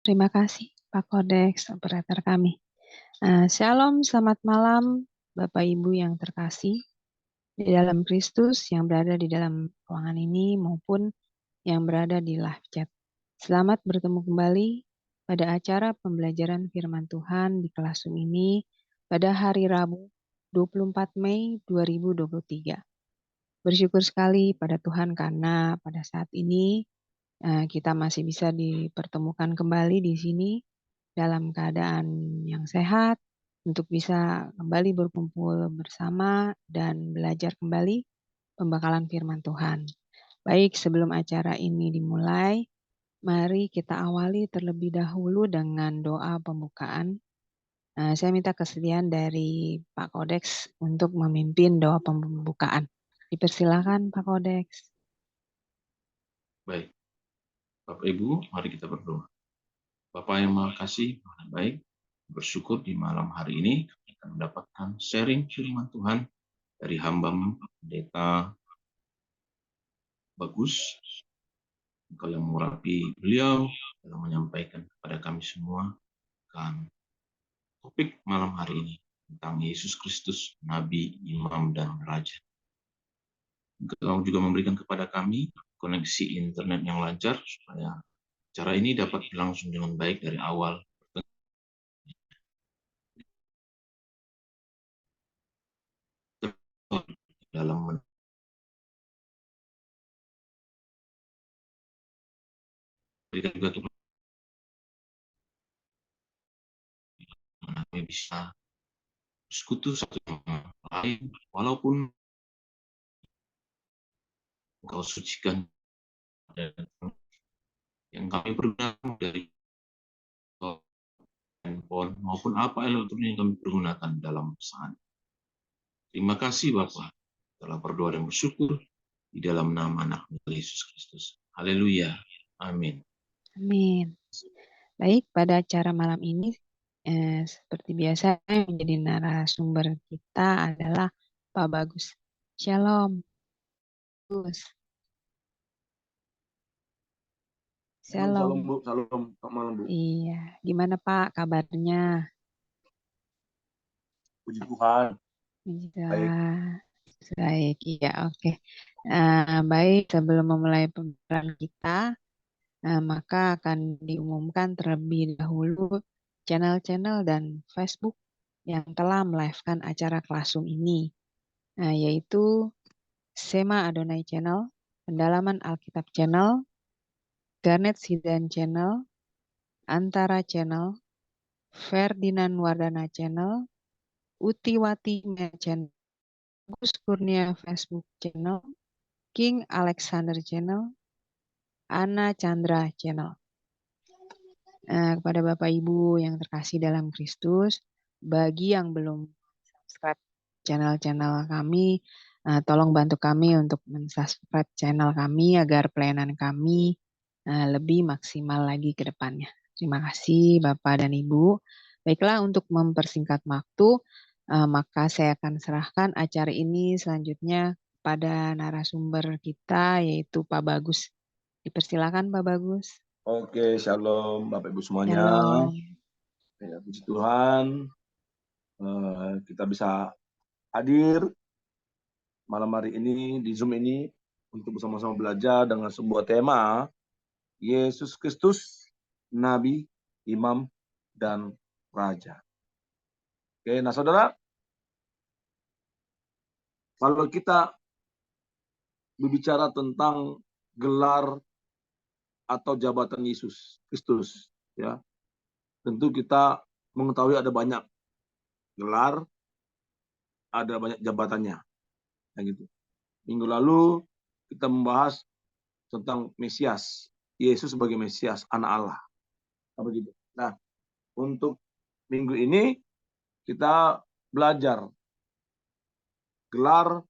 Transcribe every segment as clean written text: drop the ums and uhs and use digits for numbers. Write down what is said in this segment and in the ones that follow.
Terima kasih Pak Kodeks, operator kami. Shalom, selamat malam Bapak Ibu yang terkasih di dalam Kristus yang berada di dalam ruangan ini maupun yang berada di live chat. Selamat bertemu kembali pada acara pembelajaran firman Tuhan di kelas Zoom ini pada hari Rabu 24 Mei 2023. Bersyukur sekali pada Tuhan karena pada saat ini kita masih bisa dipertemukan kembali di sini dalam keadaan yang sehat untuk bisa kembali berkumpul bersama dan belajar kembali pembakalan firman Tuhan. Baik, sebelum acara ini dimulai, mari kita awali terlebih dahulu dengan doa pembukaan. Saya minta kesediaan dari Pak Kodeks untuk memimpin doa pembukaan. Dipersilakan Pak Kodeks. Baik, Bapak Ibu, mari kita berdoa. Bapak yang Maha Kasih, Maha Baik, bersyukur di malam hari ini kita mendapatkan sharing firman Tuhan dari hamba-Mu, Pendeta Bagus, Engkau yang mengurapi beliau dalam menyampaikan kepada kami semua kan topik malam hari ini tentang Yesus Kristus, Nabi, Imam, dan Raja. Engkau juga memberikan kepada kami koneksi internet yang lancar supaya acara ini dapat berlangsung dengan baik dari awal dalam memberikan juga Tuhan kami bisa bersekutu satu sama lain walaupun Engkau sucikan dan yang kami pergunakan dari handphone maupun apa elektronik yang kami pergunakan dalam saat. Terima kasih Bapak telah berdoa dan bersyukur di dalam nama anak Yesus Kristus. Haleluya. Amin. Amin. Baik, pada acara malam ini seperti biasa yang menjadi narasumber kita adalah Pak Bagus. Shalom, Gus. Shalom Shalom. Bu, shalom, selamat malam Bu. Iya, gimana Pak kabarnya? Puji Tuhan. Baik. Baik, iya, oke. Baik, sebelum memulai pembelajaran kita, maka akan diumumkan terlebih dahulu channel-channel dan Facebook yang telah melive-kan acara Classroom ini, yaitu Sema Adonai Channel, Pendalaman Alkitab Channel, Garnet Sidan Channel, Antara Channel, Ferdinand Wardana Channel, Utiwati Media Channel, Gus Kurnia Facebook Channel, King Alexander Channel, Ana Chandra Channel. Kepada Bapak Ibu yang terkasih dalam Kristus, bagi yang belum subscribe channel-channel kami, tolong bantu kami untuk mensubscribe channel kami agar pelayanan kami lebih maksimal lagi ke depannya. Terima kasih Bapak dan Ibu. Baiklah, untuk mempersingkat waktu, maka saya akan serahkan acara ini selanjutnya pada narasumber kita, yaitu Pak Bagus. Dipersilakan Pak Bagus. Oke, shalom Bapak Ibu semuanya. Shalom. Ya, puji Tuhan, kita bisa hadir malam hari ini di Zoom ini untuk bersama-sama belajar dengan sebuah tema Yesus Kristus, Nabi, Imam, dan Raja. Oke, nah saudara, kalau kita berbicara tentang gelar atau jabatan Yesus Kristus, ya, tentu kita mengetahui ada banyak gelar, ada banyak jabatannya, ya gitu. Minggu lalu kita membahas tentang Mesias, Yesus sebagai Mesias, Anak Allah, begitu. Nah, untuk minggu ini kita belajar gelar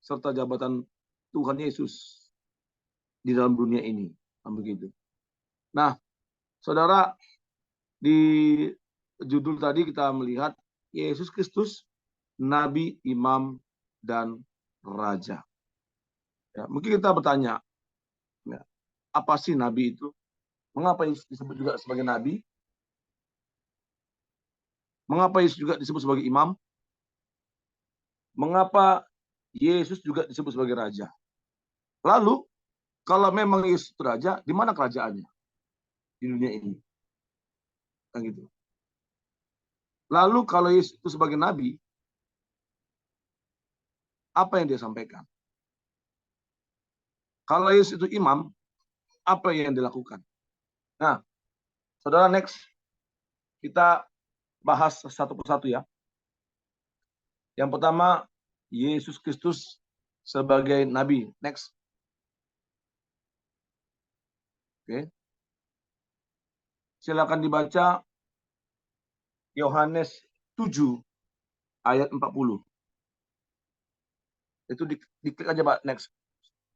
serta jabatan Tuhan Yesus di dalam dunia ini, begitu. Nah, saudara, di judul tadi kita melihat Yesus Kristus, Nabi, Imam, dan Raja. Ya, mungkin kita bertanya, ya, apa sih Nabi itu? Mengapa Yesus disebut juga sebagai nabi? Mengapa Yesus juga disebut sebagai imam? Mengapa Yesus juga disebut sebagai raja? Lalu, kalau memang Yesus itu raja, di mana kerajaannya di dunia ini? Kan gitu. Lalu kalau Yesus itu sebagai nabi, apa yang dia sampaikan? Kalau Yesus itu imam, apa yang dilakukan? Nah, saudara, next kita bahas satu persatu ya. Yang pertama, Yesus Kristus sebagai nabi. Next. Oke. Silakan dibaca Yohanes 7 ayat 40. Itu diklik aja, Pak. Next.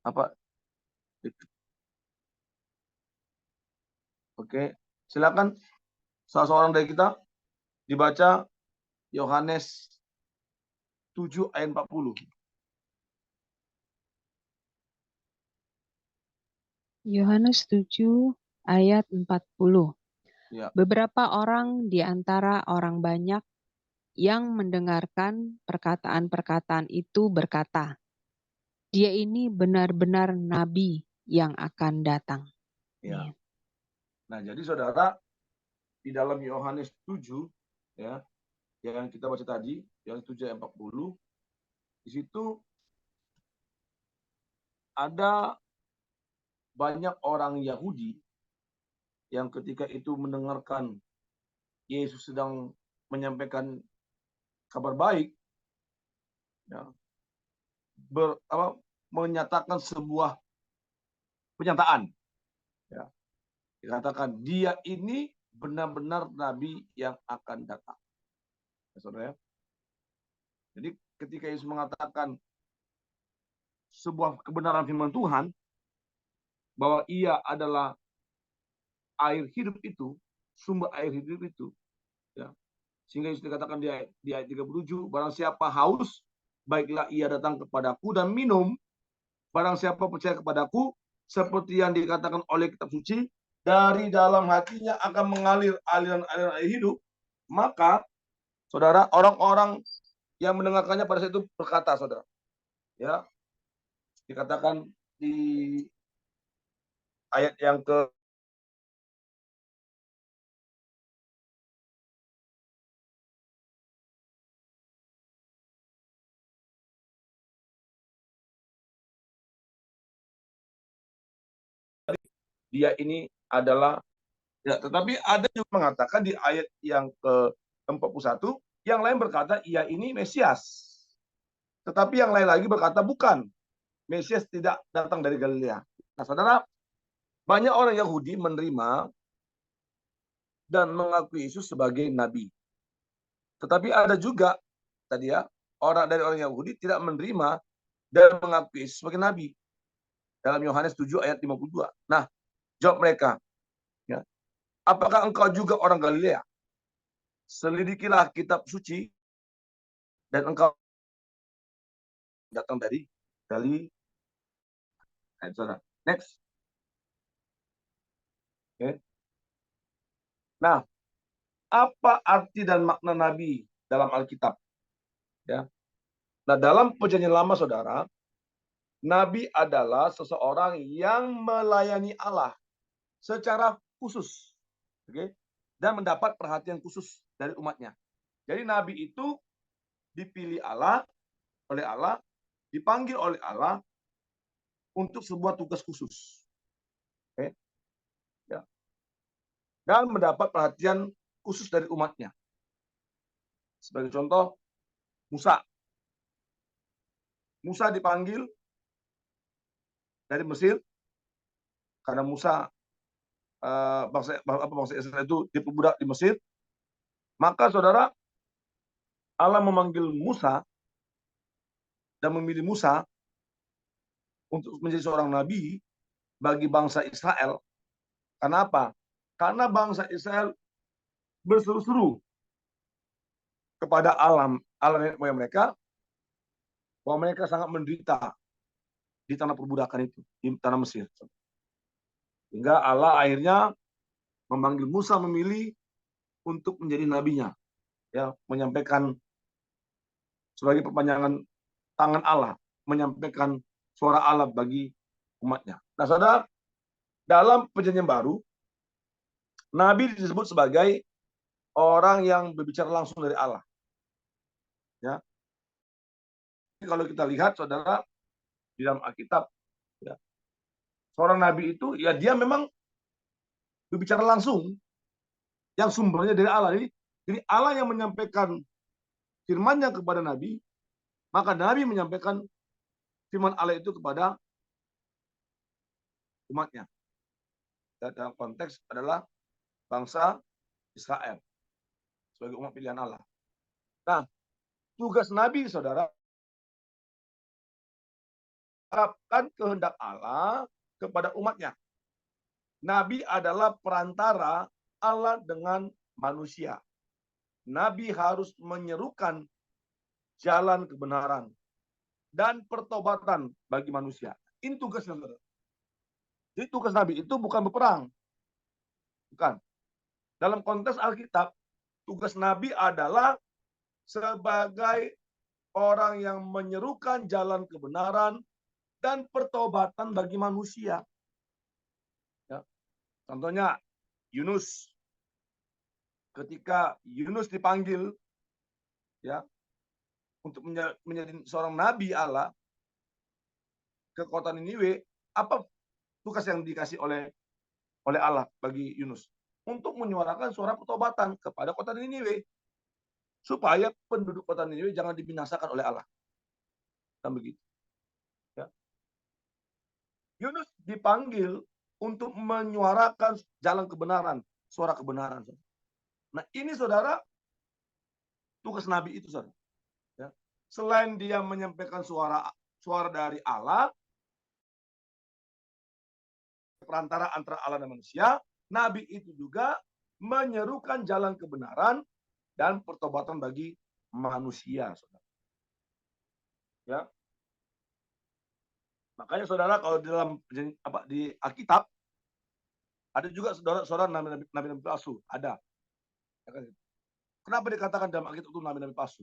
Apa? Oke. Silakan salah seorang dari kita dibaca Yohanes 7 ayat 40. Yohanes 7 ayat 40. Ya. Beberapa orang di antara orang banyak yang mendengarkan perkataan-perkataan itu berkata, "Dia ini benar-benar nabi yang akan datang." Ya. Nah, jadi saudara, di dalam Yohanes 7 ya, yang kita baca tadi, yang 7 ayat 40, di situ ada banyak orang Yahudi yang ketika itu mendengarkan Yesus sedang menyampaikan kabar baik, ya, menyatakan sebuah pernyataan, ya, dikatakan dia ini benar-benar nabi yang akan datang, ya, saudara. Jadi ketika Yesus mengatakan sebuah kebenaran firman Tuhan bahwa ia adalah air hidup itu, sumber air hidup itu, ya, sehingga Yesus dikatakan di ayat 37, barang siapa haus, baiklah ia datang kepadaku dan minum. Barang siapa percaya kepadaku, seperti yang dikatakan oleh kitab suci, dari dalam hatinya akan mengalir aliran-aliran air hidup. Maka, saudara, orang-orang yang mendengarkannya pada saat itu berkata, saudara, ya, dikatakan di ayat yang ke dia ini adalah, ya, tetapi ada juga mengatakan di ayat yang ke-41, yang lain berkata ia ini Mesias. Tetapi yang lain lagi berkata bukan, Mesias tidak datang dari Galilea. Nah, saudara, banyak orang Yahudi menerima dan mengakui Yesus sebagai nabi. Tetapi ada juga tadi ya, dari orang Yahudi tidak menerima dan mengakui Yesus sebagai nabi. Dalam Yohanes 7 ayat 52. Nah, jawab mereka, ya, apakah engkau juga orang Galilea? Selidikilah kitab suci dan engkau datang dari Galilea. Next. Okay. Nah, apa arti dan makna nabi dalam Alkitab? Ya. Nah, dalam Perjanjian Lama, saudara, nabi adalah seseorang yang melayani Allah secara khusus, okay? Dan mendapat perhatian khusus dari umatnya. Jadi nabi itu dipilih oleh Allah, dipanggil oleh Allah untuk sebuah tugas khusus, okay? Ya. Dan mendapat perhatian khusus dari umatnya. Sebagai contoh, Musa dipanggil dari Mesir karena Musa bangsa Israel itu diperbudak di Mesir. Maka saudara, Allah memanggil Musa dan memilih Musa untuk menjadi seorang nabi bagi bangsa Israel. Kenapa? Karena bangsa Israel berseru-seru kepada Allah nenek moyang mereka bahwa mereka sangat menderita di tanah perbudakan itu, di tanah Mesir. Hingga Allah akhirnya memanggil Musa, memilih untuk menjadi nabinya, ya, menyampaikan sebagai perpanjangan tangan Allah, menyampaikan suara Allah bagi umatnya. Nah, saudara, dalam perjanjian baru, nabi disebut sebagai orang yang berbicara langsung dari Allah. Ya, kalau kita lihat, saudara, di dalam Alkitab, ya, seorang nabi itu, ya, dia memang berbicara langsung, yang sumbernya dari Allah. Jadi Allah yang menyampaikan firman-Nya kepada nabi, maka nabi menyampaikan firman Allah itu kepada umatnya. Dalam konteks adalah bangsa Israel sebagai umat pilihan Allah. Nah, tugas nabi, saudara, mengungkapkan kehendak Allah kepada umatnya. Nabi adalah perantara Allah dengan manusia. Nabi harus menyerukan jalan kebenaran dan pertobatan bagi manusia. Ini tugasnya, saudara. Jadi tugas Nabi itu bukan berperang. Bukan. Dalam konteks Alkitab, tugas Nabi adalah sebagai orang yang menyerukan jalan kebenaran dan pertobatan bagi manusia. Ya. Contohnya, Yunus. Ketika Yunus dipanggil, ya, untuk menjadi seorang nabi Allah ke kota Niniwe, apa tugas yang dikasih oleh Allah bagi Yunus? Untuk menyuarakan suara pertobatan kepada kota Niniwe, supaya penduduk kota Niniwe jangan dibinasakan oleh Allah. Dan begitu. Ya. Yunus dipanggil untuk menyuarakan jalan kebenaran, suara kebenaran. Nah, ini, saudara, tugas nabi itu, saudara. Ya. Selain dia menyampaikan suara dari Allah, perantara antara Allah dan manusia, nabi itu juga menyerukan jalan kebenaran dan pertobatan bagi manusia, saudara. Ya. Makanya, saudara, kalau di dalam di Alkitab ada juga saudara nabi-nabi palsu, ada. Kenapa dikatakan dalam Alkitab itu nabi-nabi palsu?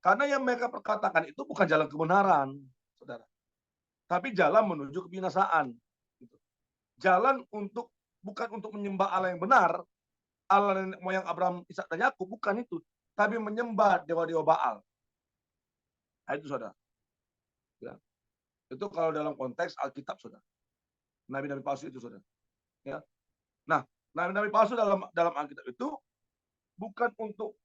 Karena yang mereka perkatakan itu bukan jalan kebenaran, saudara, tapi jalan menuju kebinasaan. Jalan bukan untuk menyembah Allah yang benar, Allah nenek moyang Abraham, Ishak dan Yakub, bukan itu, tapi menyembah dewa-dewa Baal. Nah, itu, saudara. Ya. Itu kalau dalam konteks Alkitab, saudara. Nabi-nabi palsu itu, saudara. Ya. Nah, nabi-nabi palsu dalam Alkitab itu bukan untuk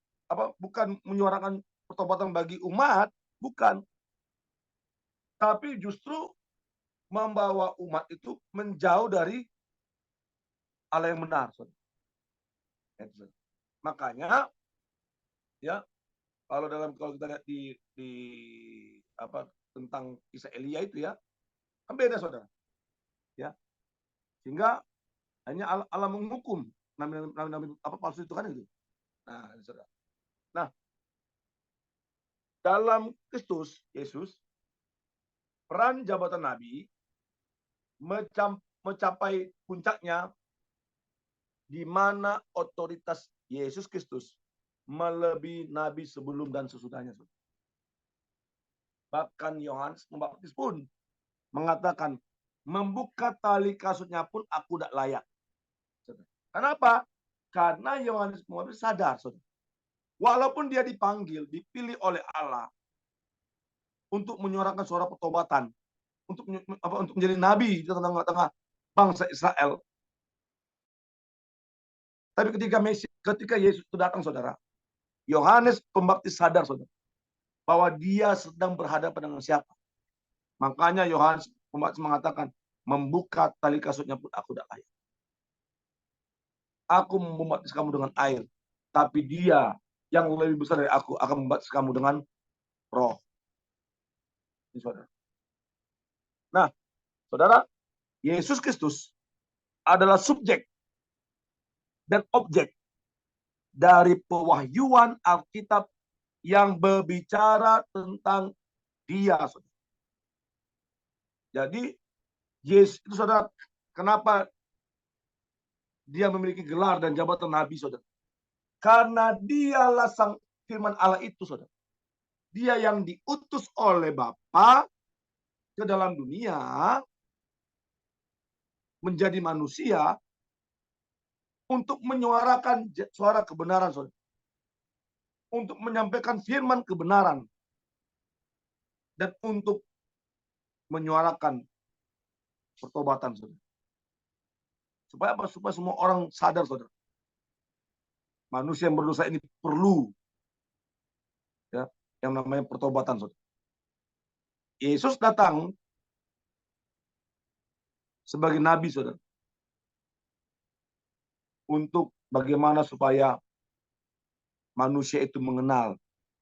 bukan menyuarakan pertobatan bagi umat, bukan. Tapi justru membawa umat itu menjauh dari Allah yang benar, saudara. Makanya, ya, kalau kita lihat di tentang kisah Elia itu, ya, kan beda, saudara. Ya. Sehingga hanya Allah menghukum nabi-nabi palsu itu, kan itu. Nah, saudara. Nah, dalam Kristus Yesus, peran jabatan nabi mencapai puncaknya di mana otoritas Yesus Kristus melebihi nabi sebelum dan sesudahnya. Bahkan Yohanes Pembaptis pun mengatakan, membuka tali kasutnya pun aku tidak layak. Kenapa? Karena Yohanes Pembaptis sadar, saudara, walaupun dia dipanggil, dipilih oleh Allah untuk menyuarakan suara pertobatan, untuk menjadi nabi di tengah-tengah bangsa Israel. Tapi ketika Yesus itu datang, saudara, Yohanes Pembaptis sadar, saudara, bahwa dia sedang berhadapan dengan siapa. Makanya Yohanes Pembaptis mengatakan, membuka tali kasutnya pun aku tidak layak. Aku membaptis kamu dengan air, tapi dia yang lebih besar dari aku akan membaptis kamu dengan Roh. Ini, saudara. Nah, saudara, Yesus Kristus adalah subjek dan objek dari pewahyuan Alkitab yang berbicara tentang dia, saudara. Jadi, Yesus itu, saudara, kenapa dia memiliki gelar dan jabatan nabi, saudara? Karena dialah sang firman Allah itu, saudara. Dia yang diutus oleh Bapa ke dalam dunia menjadi manusia untuk menyuarakan suara kebenaran, saudara. Untuk menyampaikan firman kebenaran. Dan untuk menyuarakan pertobatan, saudara. Supaya apa? Supaya semua orang sadar, saudara. Manusia yang berdosa ini perlu ya yang namanya pertobatan, saudara. Yesus datang sebagai nabi, saudara. Untuk bagaimana supaya manusia itu mengenal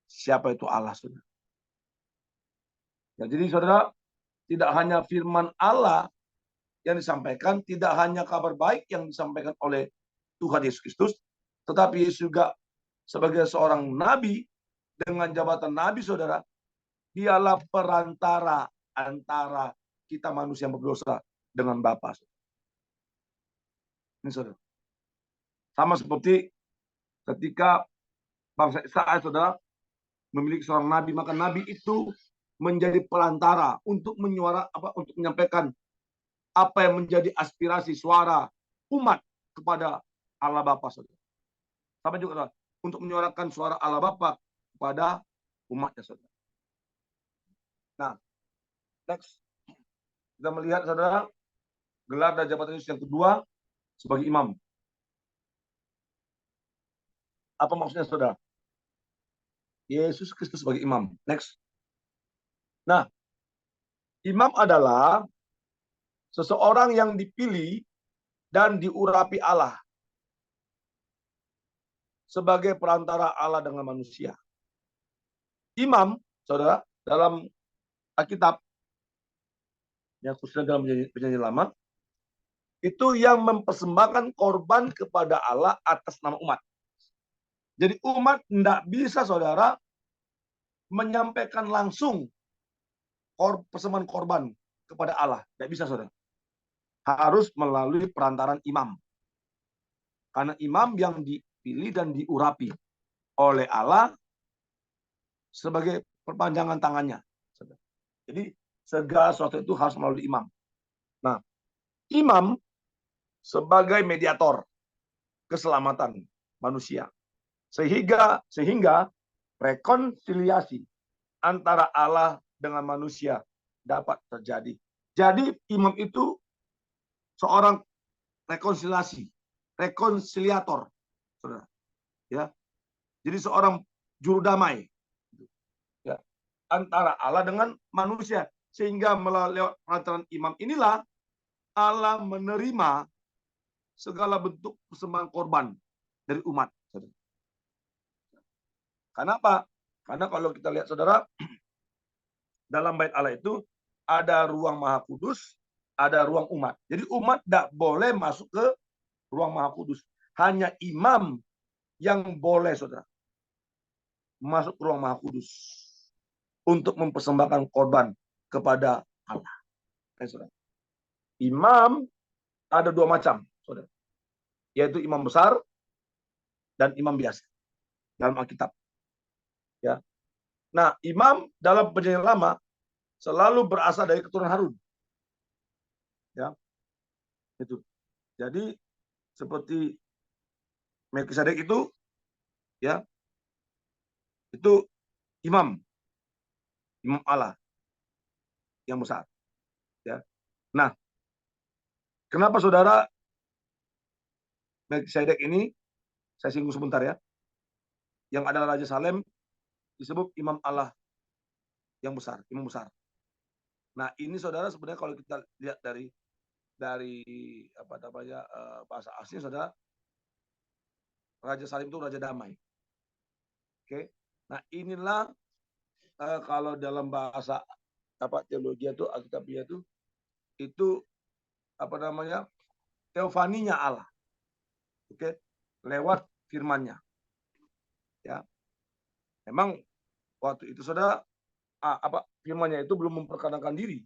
siapa itu Allah, saudara. Ya, jadi saudara, tidak hanya firman Allah yang disampaikan, tidak hanya kabar baik yang disampaikan oleh Tuhan Yesus Kristus, tetapi Yesus juga sebagai seorang nabi dengan jabatan nabi, saudara, dialah perantara antara kita manusia yang berdosa dengan Bapa. Ini, saudara. Sama seperti ketika bangsa Israel, saudara, memiliki seorang nabi, maka nabi itu menjadi perantara untuk untuk menyampaikan apa yang menjadi aspirasi suara umat kepada Allah Bapa, saudara. Sama juga, saudara, untuk menyuarakan suara Allah Bapa kepada umatnya, saudara. Nah, next kita melihat, saudara, gelar dan jabatan Yesus yang kedua sebagai imam. Apa maksudnya, saudara? Yesus Kristus sebagai imam. Next. Nah, imam adalah seseorang yang dipilih dan diurapi Allah sebagai perantara Allah dengan manusia. Imam, saudara, dalam Alkitab, yang khususnya dalam Perjanjian Lama, itu yang mempersembahkan korban kepada Allah atas nama umat. Jadi umat tidak bisa, saudara, menyampaikan langsung persembahan korban kepada Allah. Tidak bisa, saudara. Harus melalui perantaran imam. Karena imam yang dipilih dan diurapi oleh Allah sebagai perpanjangan tangannya. Jadi segala sesuatu itu harus melalui imam. Nah, imam sebagai mediator keselamatan manusia. Sehingga rekonsiliasi antara Allah dengan manusia dapat terjadi. Jadi imam itu seorang rekonsiliator, saudara. Ya, jadi seorang juru damai, ya, antara Allah dengan manusia. Sehingga melalui perantaran imam inilah Allah menerima segala bentuk persembahan korban dari umat. Saudara. Kenapa? Karena kalau kita lihat, saudara, dalam bait Allah itu ada ruang Maha Kudus, ada ruang umat. Jadi umat tidak boleh masuk ke ruang Maha Kudus. Hanya imam yang boleh, saudara, masuk ke ruang Maha Kudus untuk mempersembahkan korban kepada Allah. Saudara. Imam ada dua macam, saudara, yaitu imam besar dan imam biasa dalam Alkitab. Ya. Nah, imam dalam Perjanjian Lama selalu berasal dari keturunan Harun. Ya. Itu. Jadi seperti Melkisedek itu, ya, itu imam Allah yang besar. Ya. Nah, kenapa, saudara, Melkisedek ini, saya singgung sebentar ya, yang adalah Raja Salem disebut imam Allah yang besar, imam besar. Nah, ini, saudara, sebenarnya kalau kita lihat dari apa namanya bahasa asli, saudara, Raja Salem itu raja damai. Oke. Nah, inilah kalau dalam bahasa teologi itu, Alkitabnya itu apa namanya, teofaninya Allah. Oke. Lewat firman-Nya. Ya. Memang waktu itu, saudara, firman-Nya itu belum memperkenalkan diri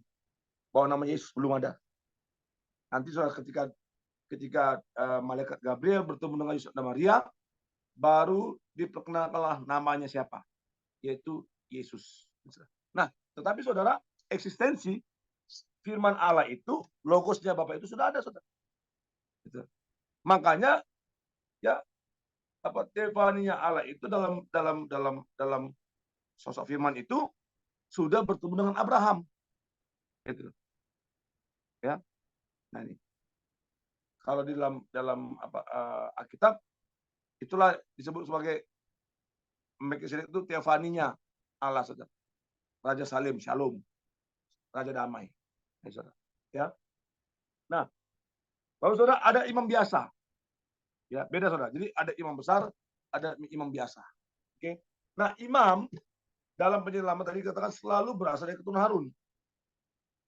bahwa nama Yesus belum ada. Nanti, saudara, ketika ketika malaikat Gabriel bertemu dengan Yusuf dan Maria, baru diperkenalkanlah namanya siapa, yaitu Yesus. Nah, tetapi saudara, eksistensi firman Allah itu, logosnya Bapa itu sudah ada, saudara. Gitu. Makanya ya teofaninya Allah itu dalam sosok firman itu sudah bertemu dengan Abraham. Gitu. Ya. Nah, ini. Kalau di dalam Alkitab itulah disebut sebagai Melkisedek itu teofaninya Allah, saudara. Raja Salim, Shalom, Raja Damai. Ya. Nah, lalu saudara ada imam biasa. Ya, beda saudara. Jadi ada imam besar, ada imam biasa. Oke. Nah, imam dalam penyelamat tadi katakan selalu berasal dari keturunan Harun.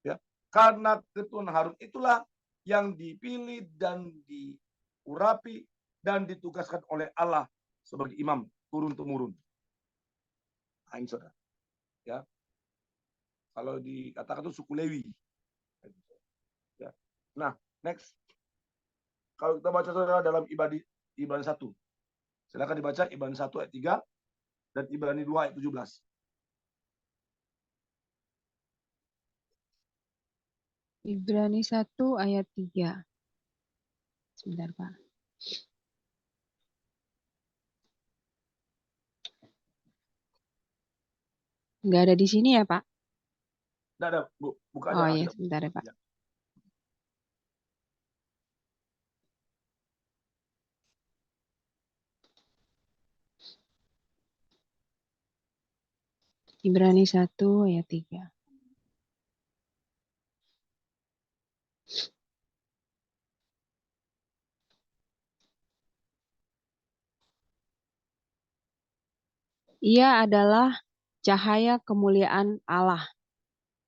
Ya. Karena keturunan Harun itulah yang dipilih dan diurapi dan ditugaskan oleh Allah sebagai imam turun temurun. Nah, ini saudara. Ya. Kalau dikatakan itu suku Lewi. Ya. Nah, next. Kalau kita baca saudara dalam Ibrani 1. Silakan dibaca Ibrani 1 ayat 3 dan Ibrani 2 ayat 17. Ibrani 1 ayat 3. Sebentar, Pak. Nggak ada di sini ya, Pak? Nggak ada, Bu. Buka Oh aja. iya, sebentar ya, Pak. Ya. Ibrani 1 ayat 3. Ia adalah cahaya kemuliaan Allah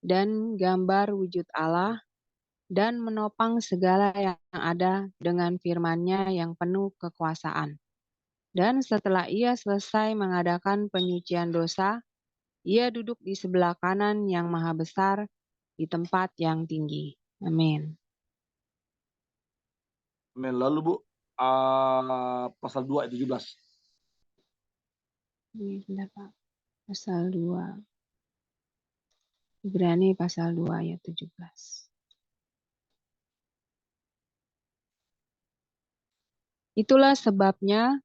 dan gambar wujud Allah dan menopang segala yang ada dengan firman-Nya yang penuh kekuasaan. Dan setelah ia selesai mengadakan penyucian dosa, ia duduk di sebelah kanan yang maha besar di tempat yang tinggi. Amin. Amin. Lalu Bu, pasal 2 ayat 17. Ini sebentar, Pak. Pasal 2. Ibrani pasal 2 ayat 17. Itulah sebabnya,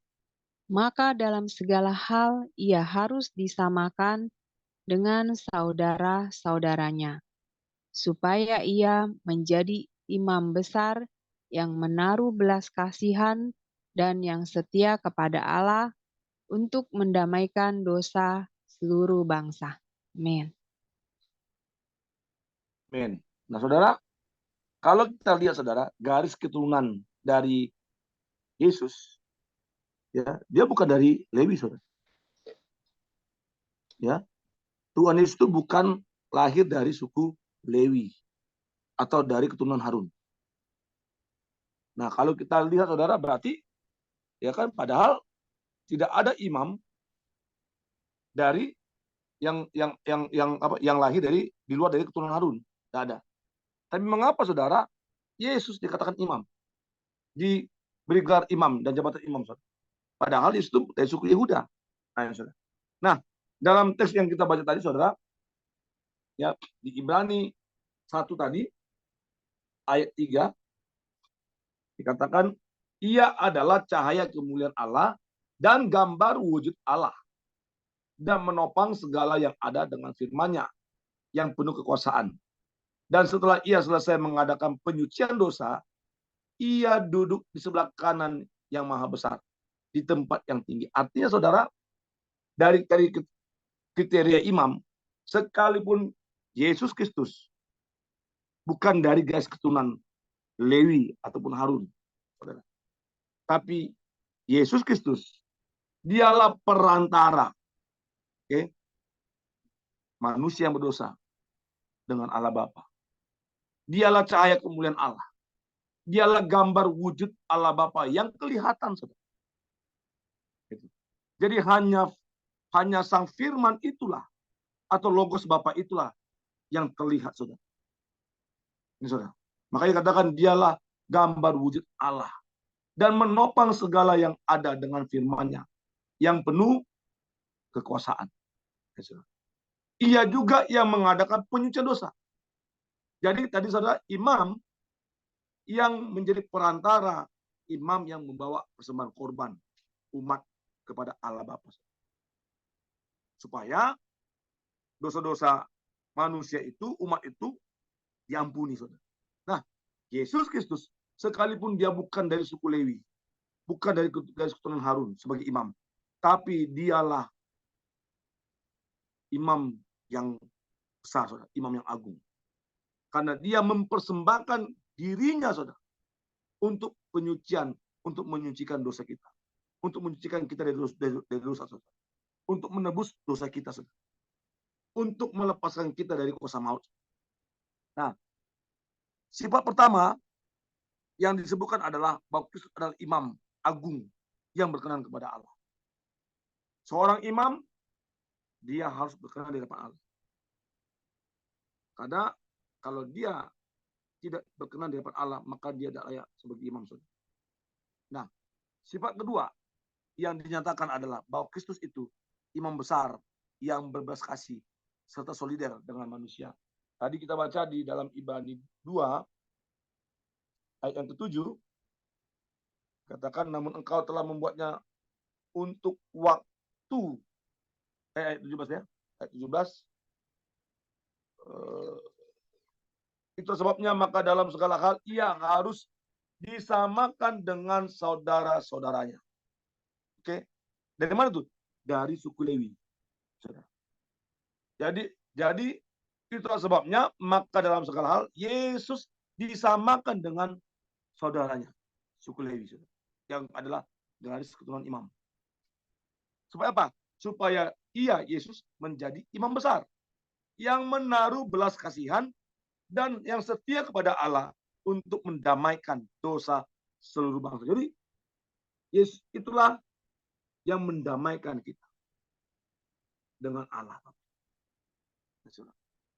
maka dalam segala hal ia harus disamakan dengan saudara-saudaranya, supaya ia menjadi imam besar yang menaruh belas kasihan dan yang setia kepada Allah untuk mendamaikan dosa seluruh bangsa. Amin. Amin. Nah, saudara, kalau kita lihat saudara, garis keturunan dari Yesus, ya, dia bukan dari Lewi, saudara. Ya, Tuhan Yesus itu bukan lahir dari suku Lewi atau dari keturunan Harun. Nah, kalau kita lihat saudara, berarti ya kan, padahal tidak ada imam dari yang lahir dari di luar dari keturunan Harun, tidak ada. Tapi mengapa saudara Yesus dikatakan imam, diberi gelar imam dan jabatan imam, saudara? Padahal Yesus itu dari suku Yehuda. Nah, dalam teks yang kita baca tadi, saudara, ya di Ibrani 1 tadi ayat 3 dikatakan ia adalah cahaya kemuliaan Allah dan gambar wujud Allah dan menopang segala yang ada dengan firman-Nya yang penuh kekuasaan. Dan setelah ia selesai mengadakan penyucian dosa, ia duduk di sebelah kanan yang maha besar di tempat yang tinggi. Artinya saudara, dari kriteria imam, sekalipun Yesus Kristus bukan dari garis keturunan Lewi ataupun Harun, saudara, tapi Yesus Kristus dialah perantara, manusia yang berdosa dengan Allah Bapa. Dialah cahaya kemuliaan Allah. Dialah gambar wujud Allah Bapa yang kelihatan, saudara. Jadi hanya sang firman itulah atau logos Bapa itulah yang terlihat, saudara. Ini saudara. Makanya katakan dialah gambar wujud Allah, dan menopang segala yang ada dengan firman-Nya yang penuh kekuasaan. Ia juga yang mengadakan penyucian dosa. Jadi tadi saudara, imam yang menjadi perantara, imam yang membawa persembahan korban umat kepada Allah Bapa, supaya dosa-dosa manusia itu, umat itu diampuni, saudara. Nah, Yesus Kristus, sekalipun dia bukan dari suku Lewi, bukan dari keturunan Harun sebagai imam, tapi dialah imam yang besar, saudara, imam yang agung. Karena dia mempersembahkan dirinya, saudara, untuk penyucian, untuk menyucikan dosa kita, untuk menyucikan kita dari dosa, saudara, untuk menebus dosa kita, saudara, untuk melepaskan kita dari kuasa maut. Nah, sifat pertama yang disebutkan adalah bahwa Kristus adalah imam agung yang berkenan kepada Allah. Seorang imam, dia harus berkenan di hadapan Allah. Karena kalau dia tidak berkenan di hadapan Allah, maka dia tidak layak sebagai imam, saudara. Nah, sifat kedua yang dinyatakan adalah bahwa Kristus itu imam besar yang berbelas kasih serta solider dengan manusia. Tadi kita baca di dalam Ibrani 2 ayat yang ke-7, katakan, namun engkau telah membuatnya untuk waktu, ayat 17 ya, ayat 17, itu sebabnya maka dalam segala hal ia harus disamakan dengan saudara-saudaranya. Oke, dari mana tuh? Dari suku Lewi. Jadi itulah sebabnya maka dalam segala hal Yesus disamakan dengan saudaranya, suku Lewi, yang adalah garis keturunan imam. Supaya apa? Supaya ia, Yesus, menjadi imam besar yang menaruh belas kasihan dan yang setia kepada Allah untuk mendamaikan dosa seluruh bangsa. Jadi Yesus itulah yang mendamaikan kita dengan Allah.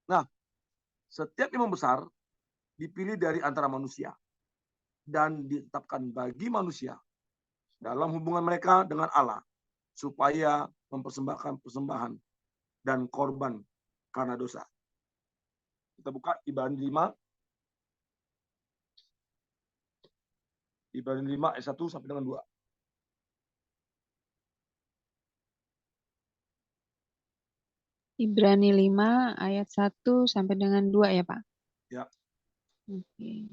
Nah, setiap imam besar dipilih dari antara manusia dan ditetapkan bagi manusia dalam hubungan mereka dengan Allah supaya mempersembahkan persembahan dan korban karena dosa. Kita buka Ibrani 5. Ibrani 5 ayat 1 sampai dengan 2. Ibrani 5 ayat 1 sampai dengan 2 ya, Pak? Ya. Oke.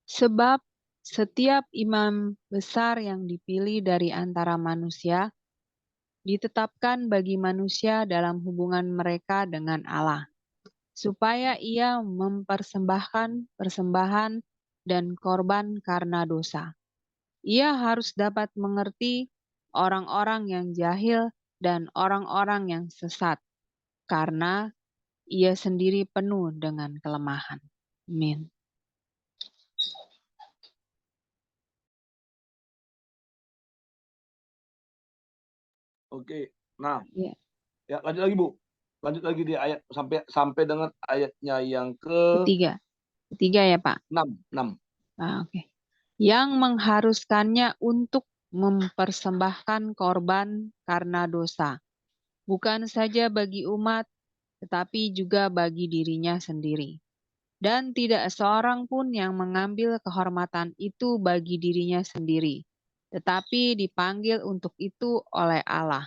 Sebab setiap imam besar yang dipilih dari antara manusia ditetapkan bagi manusia dalam hubungan mereka dengan Allah, supaya ia mempersembahkan persembahan dan korban karena dosa. Ia harus dapat mengerti orang-orang yang jahil dan orang-orang yang sesat, karena ia sendiri penuh dengan kelemahan. Amin. Oke. Nah, Ya. ya lanjut lagi, Bu. Lanjut lagi di ayat sampai dengan ayatnya yang Ketiga ya, Pak. 6. Oke. Yang mengharuskannya untuk mempersembahkan korban karena dosa, bukan saja bagi umat, tetapi juga bagi dirinya sendiri. Dan tidak seorang pun yang mengambil kehormatan itu bagi dirinya sendiri, tetapi dipanggil untuk itu oleh Allah,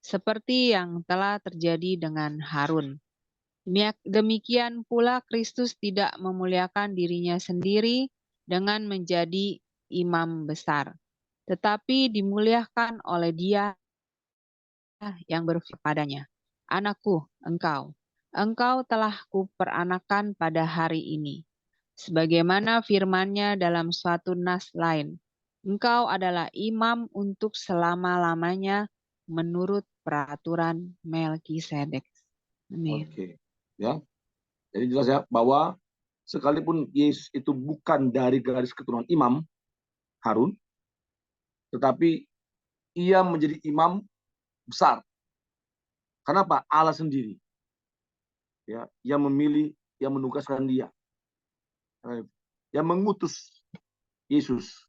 seperti yang telah terjadi dengan Harun. Demikian pula Kristus tidak memuliakan dirinya sendiri dengan menjadi imam besar, tetapi dimuliakan oleh Dia yang berfirman padanya, "Anakku, engkau telah kuperanakan pada hari ini." Sebagaimana firman-Nya dalam suatu nas lain, engkau adalah imam untuk selama-lamanya menurut peraturan Melkisedek. Amin. Oke. Ya. Jadi jelas ya bahwa sekalipun Yesus itu bukan dari garis keturunan imam Harun, tetapi ia menjadi imam besar. Kenapa? Allah sendiri ya, yang memilih, yang menugaskan dia, yang mengutus Yesus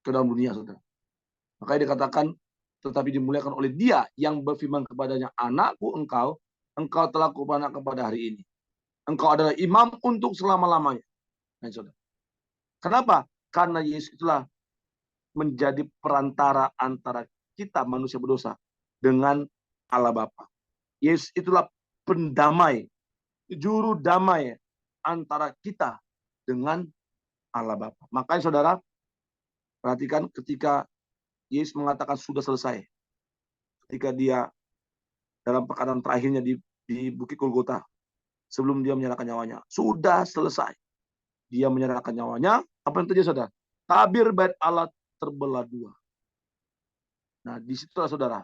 ke dalam dunia, saudara. Makanya dikatakan, tetapi dimuliakan oleh dia yang berfirman kepadanya, anakku engkau telah kuberikan kepada hari ini. Engkau adalah imam untuk selama-lamanya. Nah, saudara. Kenapa? Karena Yesus itulah menjadi perantara antara kita manusia berdosa dengan Allah Bapa. Yesus itulah pendamai, juru damai antara kita dengan Allah Bapa. Makanya saudara, perhatikan ketika Yesus mengatakan sudah selesai. Ketika dia dalam perkataan terakhirnya di Bukit Golgota, sebelum dia menyerahkan nyawanya, sudah selesai. Dia menyerahkan nyawanya, apa yang terjadi saudara? Tabir bait Allah terbelah dua. Nah, disitulah saudara,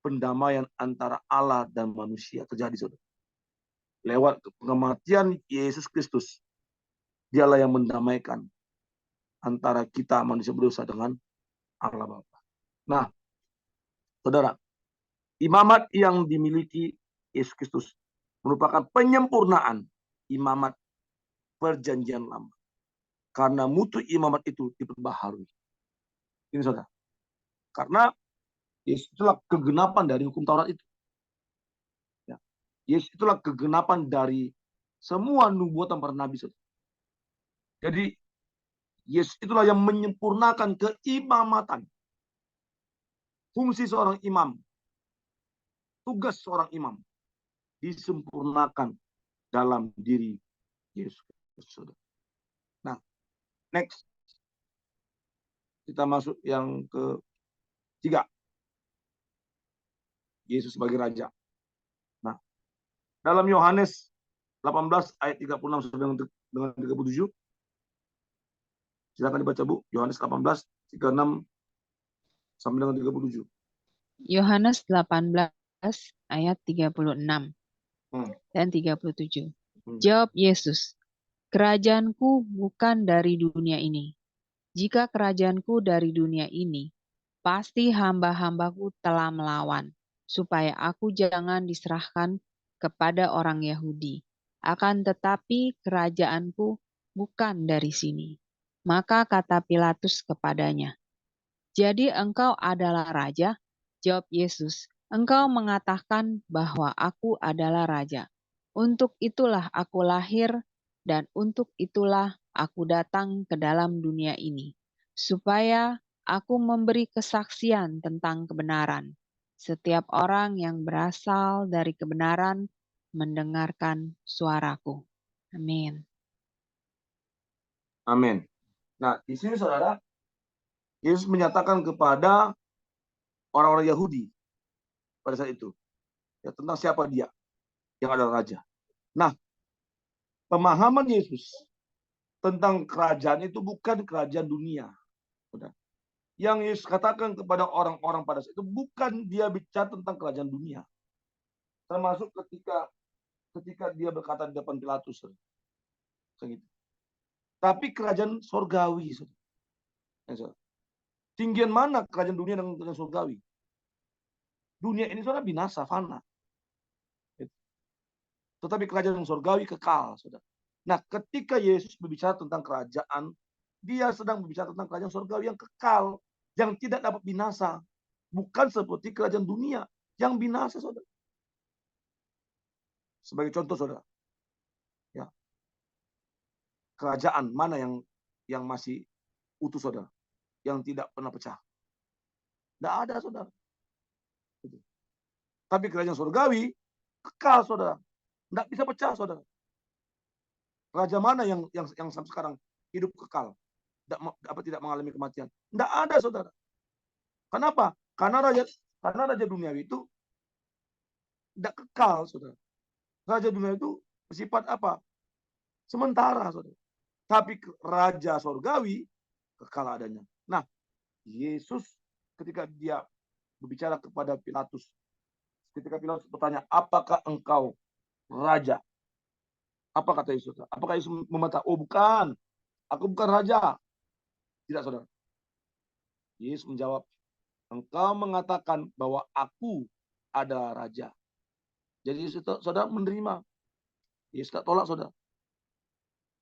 pendamaian antara Allah dan manusia terjadi, saudara. Lewat kematian Yesus Kristus, dialah yang mendamaikan antara kita manusia berdosa dengan Allah Bapa. Nah, saudara, imamat yang dimiliki Yesus Kristus merupakan penyempurnaan imamat perjanjian lama. Karena mutu imamat itu diperbaharui. Ini saudara. Karena Yesus itulah kegenapan dari hukum Taurat itu. Ya. Yesus itulah kegenapan dari semua nubuatan para nabi, saudara. Jadi Yesus itulah yang menyempurnakan keimamatan. Fungsi seorang imam, tugas seorang imam disempurnakan dalam diri Yesus Kristus. Nah, next. Kita masuk yang ketiga. Yesus sebagai Raja. Nah, dalam Yohanes 18 ayat 36 sampai dengan 37. Silakan dibaca, Bu. Yohanes 18, 36 sampai dengan 37. Yohanes 18 ayat 36 dan 37. Jawab Yesus, kerajaanku bukan dari dunia ini. Jika kerajaanku dari dunia ini, pasti hamba-hambaku telah melawan, supaya aku jangan diserahkan kepada orang Yahudi. Akan tetapi kerajaanku bukan dari sini. Maka kata Pilatus kepadanya, jadi engkau adalah raja? Jawab Yesus, engkau mengatakan bahwa aku adalah raja. Untuk itulah aku lahir dan untuk itulah aku datang ke dalam dunia ini, supaya aku memberi kesaksian tentang kebenaran. Setiap orang yang berasal dari kebenaran mendengarkan suaraku. Amin. Amin. Nah, di sini saudara, Yesus menyatakan kepada orang-orang Yahudi pada saat itu, ya, tentang siapa dia yang adalah raja. Nah, pemahaman Yesus tentang kerajaan itu bukan kerajaan dunia. Yang Yesus katakan kepada orang-orang pada saat itu bukan dia bicara tentang kerajaan dunia. Termasuk ketika dia berkata di depan Pilatus. Tapi kerajaan sorgawi. Tinggian mana kerajaan dunia dengan sorgawi? Dunia ini saudara binasa, fana. Tetapi kerajaan sorgawi kekal, saudara. Nah, ketika Yesus berbicara tentang kerajaan, dia sedang berbicara tentang kerajaan sorgawi yang kekal, yang tidak dapat binasa. Bukan seperti kerajaan dunia yang binasa, saudara. Sebagai contoh, saudara. Ya. Kerajaan mana yang masih utuh, saudara? Yang tidak pernah pecah? Tidak ada, saudara. Tapi kerajaan surgawi kekal, saudara. Tidak bisa pecah, saudara. Raja mana yang sampai sekarang hidup kekal, tidak mengalami kematian? Tidak ada, saudara. Kenapa? Karena raja duniawi itu tidak kekal, saudara. Raja dunia itu bersifat apa? Sementara, saudara. Tapi raja surgawi kekal adanya. Nah, Yesus ketika dia berbicara kepada Pilatus, ketika Pilatus bertanya, apakah engkau raja? Apa kata Yesus? Apakah Yesus membantah? Oh, bukan. Aku bukan raja. Tidak, saudara. Yesus menjawab, engkau mengatakan bahwa aku adalah raja. Jadi saudara menerima Yesus tak tolak, saudara.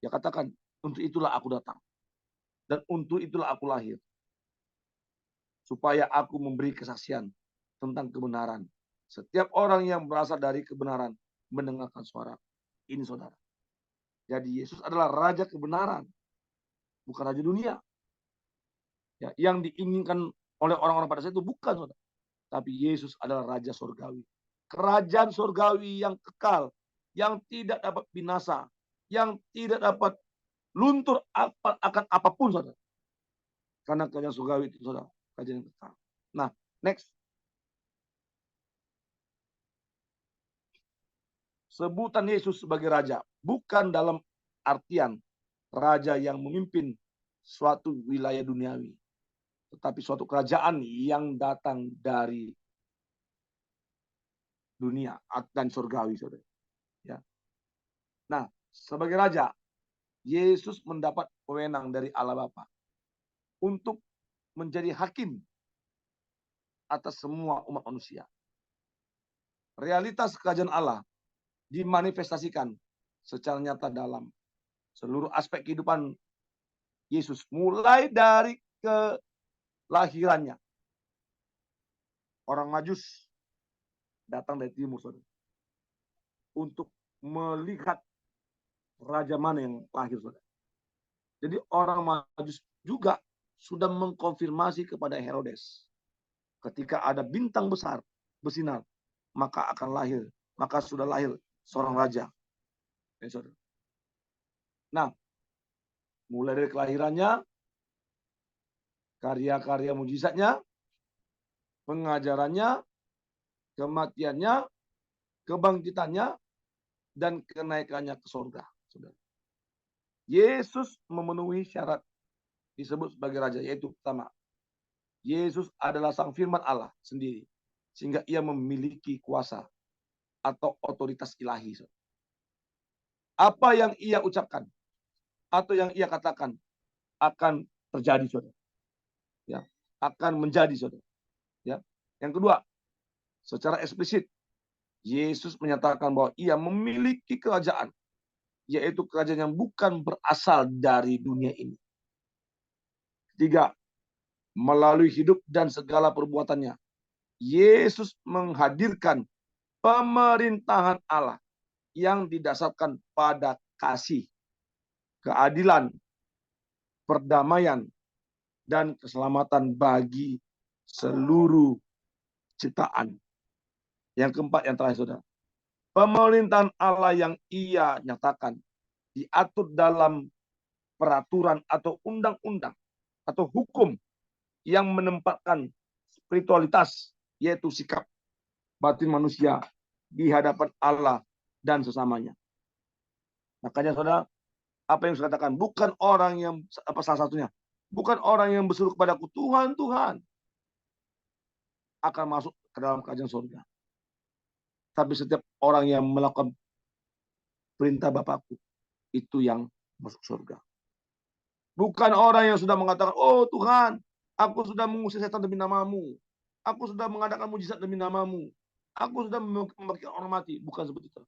Dia katakan, untuk itulah aku datang. Dan untuk itulah aku lahir. Supaya aku memberi kesaksian tentang kebenaran. Setiap orang yang berasal dari kebenaran mendengarkan suara ini, saudara. Jadi Yesus adalah raja kebenaran, bukan raja dunia. Ya, yang diinginkan oleh orang-orang pada saat itu bukan, saudara. Tapi Yesus adalah raja surgawi. Kerajaan surgawi yang kekal, yang tidak dapat binasa, yang tidak dapat luntur akan apapun, saudara. Karena kerajaan surgawi itu, saudara, kerajaan yang kekal. Nah, next. Sebutan Yesus sebagai raja bukan dalam artian raja yang memimpin suatu wilayah duniawi, tetapi suatu kerajaan yang datang dari dunia dan surgawi, saudara. Ya. Nah, sebagai raja, Yesus mendapat wewenang dari Allah Bapa untuk menjadi hakim atas semua umat manusia. Realitas kerajaan Allah dimanifestasikan secara nyata dalam seluruh aspek kehidupan Yesus, mulai dari kelahirannya. Orang Majus datang dari timur, saudara, untuk melihat raja mana yang lahir, saudara. Jadi orang Majus juga sudah mengkonfirmasi kepada Herodes, ketika ada bintang besar bersinar, maka akan lahir, maka sudah lahir seorang raja. Ya, saudara. Nah, mulai dari kelahirannya, karya-karya mujizatnya, pengajarannya, kematiannya, kebangkitannya, dan kenaikannya ke surga, saudara. Yesus memenuhi syarat disebut sebagai raja, yaitu pertama, Yesus adalah sang firman Allah sendiri, sehingga ia memiliki kuasa atau otoritas ilahi. Saudara. Apa yang ia ucapkan atau yang ia katakan akan terjadi, saudara. Ya, akan menjadi, saudara. Ya. Yang kedua, secara eksplisit Yesus menyatakan bahwa ia memiliki kerajaan, yaitu kerajaan yang bukan berasal dari dunia ini. Ketiga, melalui hidup dan segala perbuatannya, Yesus menghadirkan pemerintahan Allah yang didasarkan pada kasih, keadilan, perdamaian, dan keselamatan bagi seluruh ciptaan. Yang keempat, yang terakhir, saudara. Pemerintahan Allah yang ia nyatakan diatur dalam peraturan atau undang-undang atau hukum yang menempatkan spiritualitas, yaitu sikap batin manusia di hadapan Allah dan sesamanya. Makanya, saudara, apa yang saya katakan, bukan orang yang, salah satunya, bukan orang yang berseru kepadaku, Tuhan, Tuhan, akan masuk ke dalam kerajaan surga. Tapi setiap orang yang melakukan perintah Bapakku, itu yang masuk surga. Bukan orang yang sudah mengatakan, oh Tuhan, aku sudah mengusir setan demi namamu. Aku sudah mengadakan mujizat demi namamu. Aku sudah membangkitkan orang mati. Bukan seperti itu.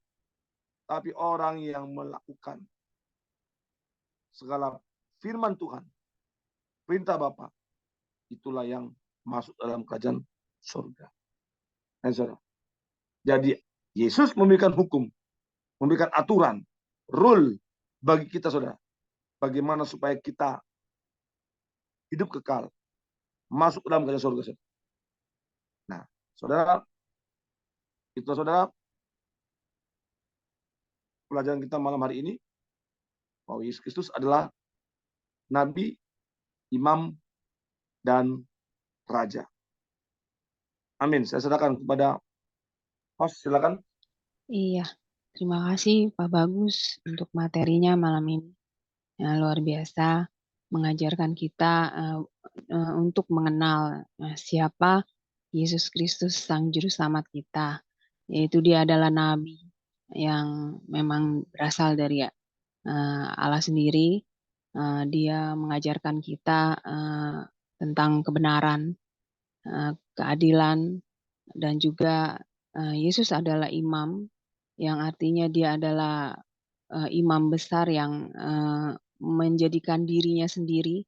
Tapi orang yang melakukan segala firman Tuhan, perintah Bapa, itulah yang masuk dalam kerajaan surga. Jadi Yesus memberikan hukum, memberikan aturan, rule bagi kita, saudara. Bagaimana supaya kita hidup kekal, masuk dalam kerajaan surga. Nah, saudara, itu saudara pelajaran kita malam hari ini, bahwa Yesus Kristus adalah Nabi, Imam, dan Raja. Amin. Saya serahkan kepada host, silakan. Iya, terima kasih Pak Bagus untuk materinya malam ini. Luar biasa, mengajarkan kita untuk mengenal siapa Yesus Kristus, Sang Juru Selamat kita. Yaitu dia adalah Nabi yang memang berasal dari Allah sendiri. Dia mengajarkan kita tentang kebenaran, keadilan, dan juga Yesus adalah imam, yang artinya dia adalah imam besar yang menjadikan dirinya sendiri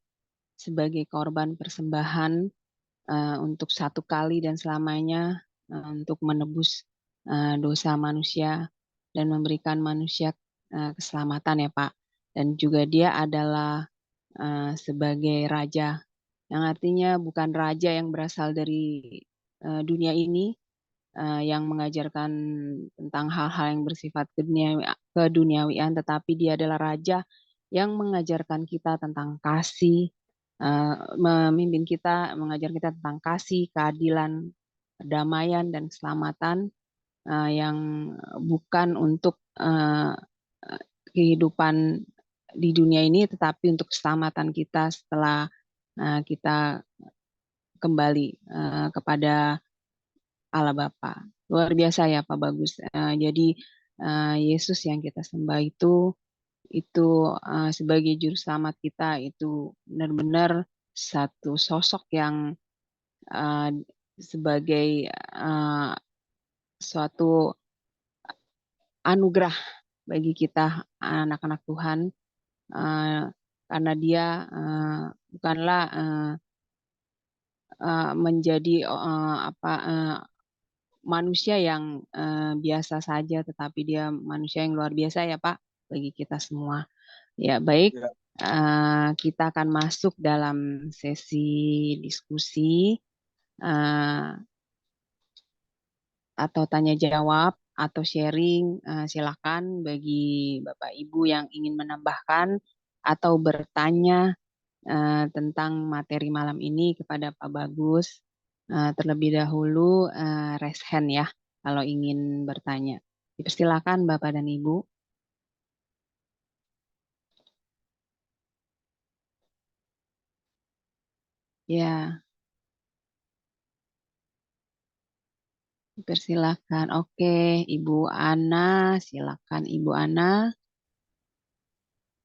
sebagai korban persembahan untuk satu kali dan selamanya untuk menebus dosa manusia dan memberikan manusia keselamatan ya Pak. Dan juga dia adalah sebagai raja, yang artinya bukan raja yang berasal dari dunia ini yang mengajarkan tentang hal-hal yang bersifat keduniawian, tetapi dia adalah raja yang mengajarkan kita tentang kasih, memimpin kita, mengajar kita tentang kasih, keadilan, perdamaian, dan keselamatan yang bukan untuk kehidupan di dunia ini, tetapi untuk keselamatan kita setelah kita kembali kepada Allah Bapa. Luar biasa ya Pak Bagus. Jadi Yesus yang kita sembah itu sebagai juru selamat kita itu benar-benar satu sosok yang uh, sebagai suatu anugerah bagi kita anak-anak Tuhan, karena dia bukanlah menjadi manusia yang biasa saja, tetapi dia manusia yang luar biasa ya Pak bagi kita semua. Ya baik, Ya. kita akan masuk dalam sesi diskusi atau tanya jawab atau sharing. Silakan bagi Bapak Ibu yang ingin menambahkan atau bertanya tentang materi malam ini kepada Pak Bagus. Terlebih dahulu raise hand ya kalau ingin bertanya. Dipersilakan Bapak dan Ibu. Ya, dipersilakan. Oke, Ibu Ana, silakan Ibu Ana.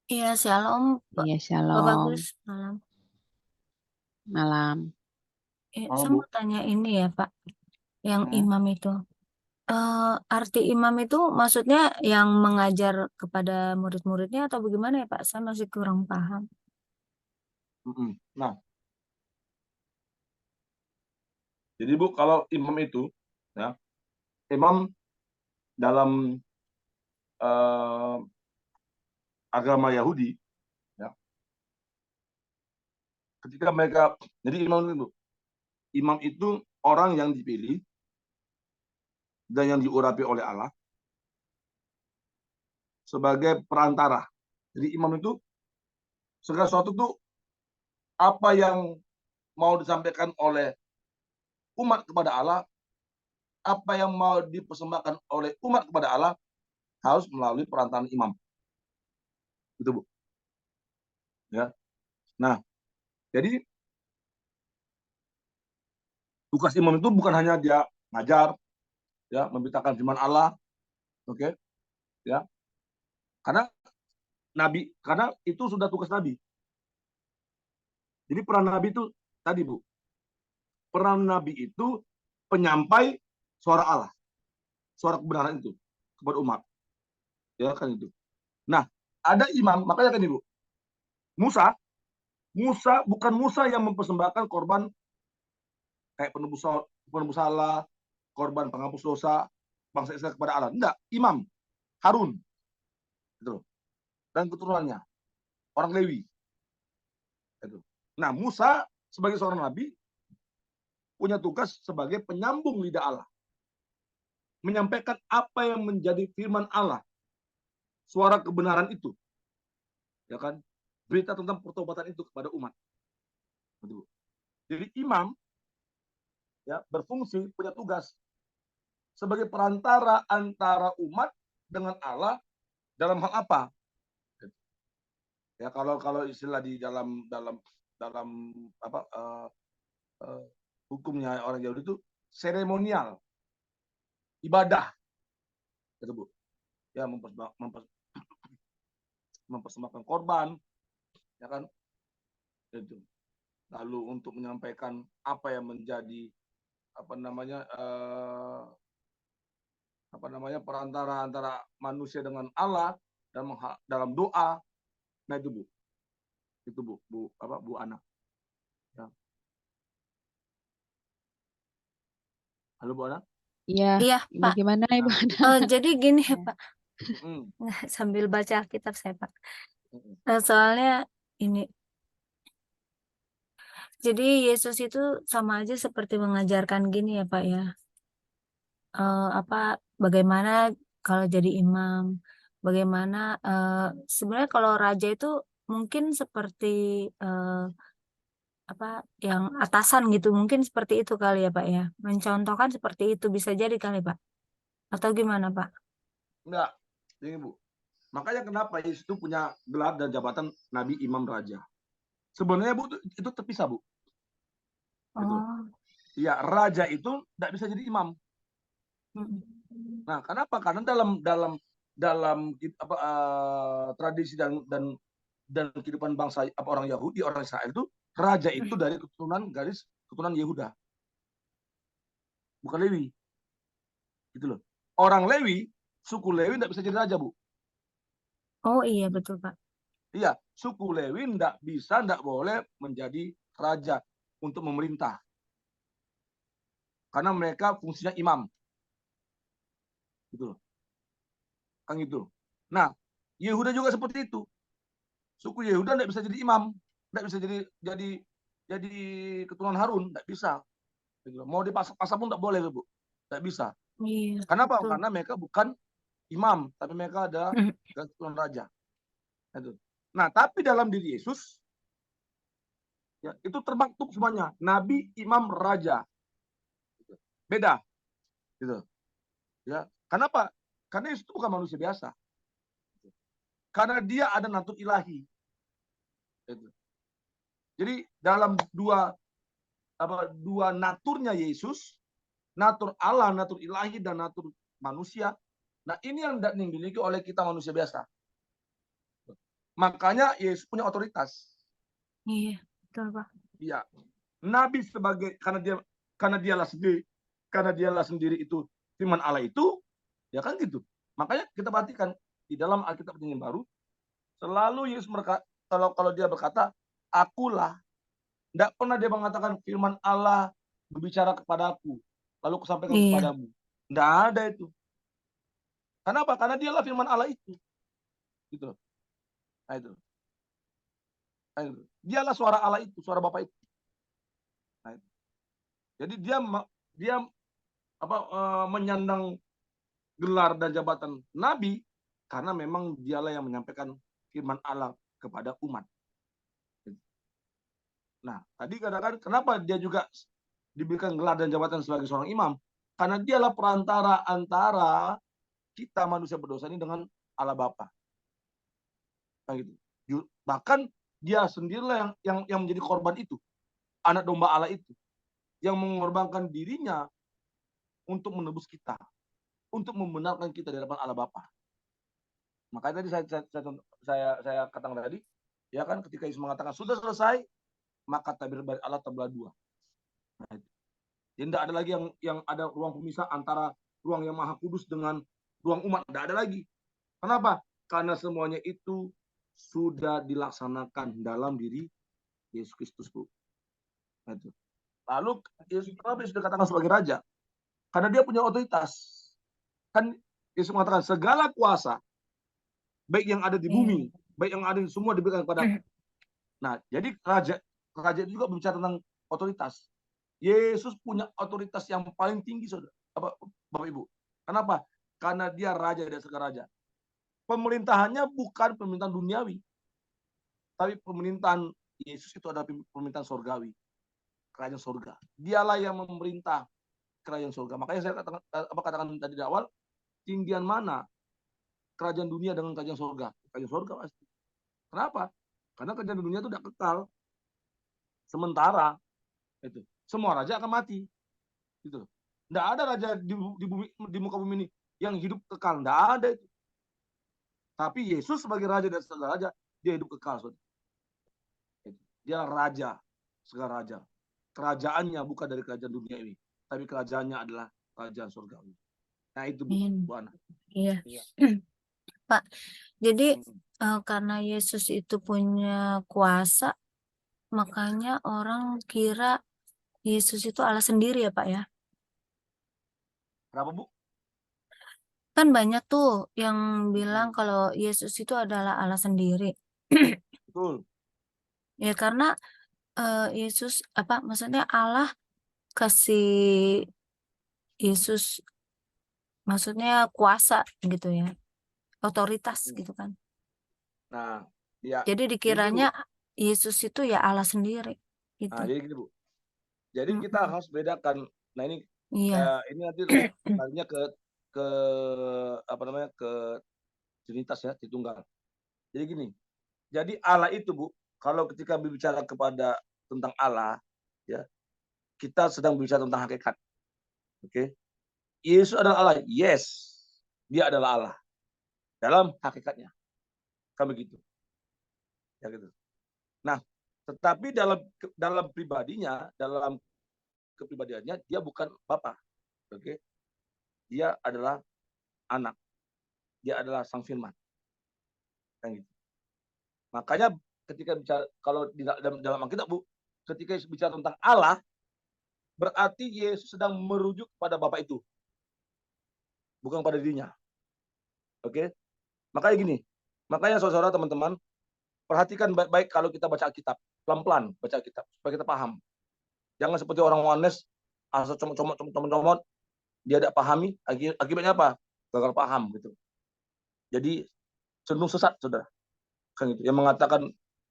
Iya, shalom, Pak. Iya, Pak shalom. Bagus, malam. Malam. Saya mau tanya ini ya, Pak, yang imam itu. Arti imam itu maksudnya yang mengajar kepada murid-muridnya atau bagaimana ya, Pak? Saya masih kurang paham. Nah, jadi Bu, kalau imam itu, ya, imam dalam agama Yahudi, ya, ketika mereka, jadi imam itu orang yang dipilih dan yang diurapi oleh Allah sebagai perantara. Jadi imam itu segala sesuatu itu apa yang mau disampaikan oleh umat kepada Allah, apa yang mau dipersembahkan oleh umat kepada Allah harus melalui perantaraan imam. Gitu Bu. Ya. Nah, jadi tugas imam itu bukan hanya dia ngajar, ya, memberitakan firman Allah, oke, ya, karena itu sudah tugas nabi. Jadi peran nabi itu tadi Bu, peran nabi itu penyampai suara Allah, suara kebenaran itu kepada umat, ya kan itu. Nah, ada imam, makanya kan Ibu, Musa bukan Musa yang mempersembahkan korban kayak penebus salah, korban penghapus dosa bangsa Israel kepada Allah. Enggak, imam Harun, gitu, dan keturunannya orang Lewi. Gitu. Nah, Musa sebagai seorang nabi punya tugas sebagai penyambung lidah Allah, menyampaikan apa yang menjadi firman Allah, suara kebenaran itu, ya kan, berita tentang pertobatan itu kepada umat. Gitu. Jadi imam, ya, berfungsi, punya tugas sebagai perantara antara umat dengan Allah dalam hal apa? Ya, kalau istilah di dalam apa hukumnya orang Yahudi itu seremonial, ibadah, gitu Bu. Ya, mempersembahkan korban, ya kan, itu. Lalu untuk menyampaikan apa yang menjadi apa namanya perantara antara manusia dengan Allah, dalam doa. Nah itu Bu, Bu Ana. Ya. Halo Bu Ana. Iya, Iya, Pak. bagaimana Ibu Nah, Ana? Jadi gini ya, Ya. Pak. mm, Sambil baca Alkitab saya, Pak. mm, Soalnya ini, jadi Yesus itu sama aja seperti mengajarkan gini ya, Pak ya. Bagaimana kalau jadi imam, bagaimana sebenarnya kalau raja itu mungkin seperti yang atasan gitu, mungkin seperti itu kali ya, Pak ya. Mencontohkan seperti itu bisa jadi kali, Pak. Atau gimana, Pak? enggak, ini Bu. Makanya kenapa Yesus itu punya gelar dan jabatan Nabi, Imam, Raja. Sebenarnya Bu itu terpisah Bu. Gitu. Oh. Ya, raja itu tidak bisa jadi imam. Nah, kenapa? Karena dalam tradisi dan kehidupan bangsa orang Yahudi, orang Israel itu raja itu dari keturunan Yehuda, bukan Lewi. Gitu loh. Orang Lewi, suku Lewi tidak bisa jadi raja, Bu. Oh iya betul, Pak. Iya, suku Lewi tidak boleh menjadi raja untuk memerintah. Karena mereka fungsinya imam. Gitu loh. Kan gitu. Nah, Yehuda juga seperti itu. Suku Yehuda tidak bisa jadi imam, tidak bisa jadi keturunan Harun, tidak bisa. Mau dipasang pun tidak boleh, Bu. Tidak bisa. Iya. Kenapa? Betul. Karena mereka bukan imam, tapi mereka adalah keturunan raja. Nah, tapi dalam diri Yesus, ya, itu termaktub semuanya. Nabi, imam, raja. Beda. Gitu. Ya. Kenapa? Karena Yesus itu bukan manusia biasa. Karena dia ada natur ilahi. Gitu. Jadi dalam dua naturnya Yesus, natur Allah, natur ilahi, dan natur manusia. Nah, ini yang tidak dimiliki oleh kita manusia biasa. Makanya Yesus punya otoritas. Iya, betul, Pak. Iya. Nabi sebagai karena dialah sendiri itu firman Allah itu, ya kan gitu. Makanya kita perhatikan di dalam Alkitab Perjanjian Baru selalu Yesus kalau dia berkata, akulah. Tidak pernah dia mengatakan firman Allah berbicara kepadaku, lalu kusampaikan Iya. kepadamu. Tidak ada itu. Kenapa? Karena dialah firman Allah itu. Gitu. Nah, itu. Dialah suara Allah itu, suara Bapa itu. Nah, itu. Jadi dia menyandang gelar dan jabatan Nabi karena memang dialah yang menyampaikan firman Allah kepada umat. Nah, tadi katakan kenapa dia juga diberikan gelar dan jabatan sebagai seorang imam? Karena dialah perantara antara kita manusia berdosa ini dengan Allah Bapa. Nah, gitu. Bahkan dia sendirilah yang menjadi korban itu, anak domba Allah itu, yang mengorbankan dirinya untuk menebus kita, untuk membenarkan kita di hadapan Allah Bapa. Makanya tadi saya katakan tadi, ya kan, ketika Yesus mengatakan sudah selesai, maka tabir dari Allah terbelah dua. Nah, jadi tidak ada lagi yang ada ruang pemisah antara ruang yang maha kudus dengan ruang umat. Tidak ada lagi. Kenapa? Karena semuanya itu sudah dilaksanakan dalam diri Yesus Kristus, Bu. Nah, itu. Lalu Yesus kenapa Yesus dikatakan sebagai raja? Karena dia punya otoritas. Kan Yesus mengatakan segala kuasa, baik yang ada di bumi, baik yang ada di semua diberikan kepada. Nah, jadi raja itu juga berbicara tentang otoritas. Yesus punya otoritas yang paling tinggi, saudara, Bapak Ibu. Kenapa? Karena dia raja dan segala raja. Pemerintahannya bukan pemerintahan duniawi, tapi pemerintahan Yesus itu adalah pemerintahan surgawi, kerajaan surga. Dialah yang memerintah kerajaan surga. Makanya saya katakan tadi di awal, tinggian mana kerajaan dunia dengan kerajaan surga? Kerajaan surga pasti. Kenapa? Karena kerajaan dunia itu tidak kekal. Sementara itu semua raja akan mati. Gitu. Tidak ada raja di muka bumi ini yang hidup kekal. Tidak ada itu. Tapi Yesus sebagai raja dan segala raja, dia hidup kekal. Dia raja, segala raja. Kerajaannya bukan dari kerajaan dunia ini, tapi kerajaannya adalah kerajaan surgawi. Nah itu Bu Ana. Iya. Pak, Jadi karena Yesus itu punya kuasa, makanya orang kira Yesus itu Allah sendiri ya Pak ya. Kenapa Bu? Kan banyak tuh yang bilang kalau Yesus itu adalah Allah sendiri. Betul. Ya karena Yesus maksudnya Allah kasih Yesus maksudnya kuasa gitu ya, otoritas gitu kan. Nah, ya. Jadi Jadi gini, Bu. dikiranya Yesus itu ya Allah sendiri gitu. Nah, jadi gini Bu. Jadi kita harus bedakan. Nah ini Iya. ini nanti larinya ke ke Trinitas ya, Tritunggal. Jadi gini. Jadi Allah itu Bu, kalau ketika berbicara kepada tentang Allah, ya kita sedang berbicara tentang hakikat. Oke. Yesus adalah Allah. Yes. Dia adalah Allah. Dalam hakikatnya. Kan begitu. Ya gitu. Nah, tetapi dalam pribadinya, dalam kepribadiannya dia bukan Bapa. Oke. Dia adalah anak. Dia adalah Sang Firman. Kan gitu. Makanya ketika bicara kalau di dalam Alkitab Bu, ketika bicara tentang Allah, berarti Yesus sedang merujuk pada Bapa itu. Bukan pada dirinya. Oke? Makanya gini. Makanya saudara teman-teman, perhatikan baik-baik kalau kita baca Alkitab, pelan-pelan baca Alkitab supaya kita paham. Jangan seperti orang Oneness asal comot, dia tidak pahami, akibatnya apa? Gagal paham gitu. Jadi cenderung sesat, saudara. Kan gitu.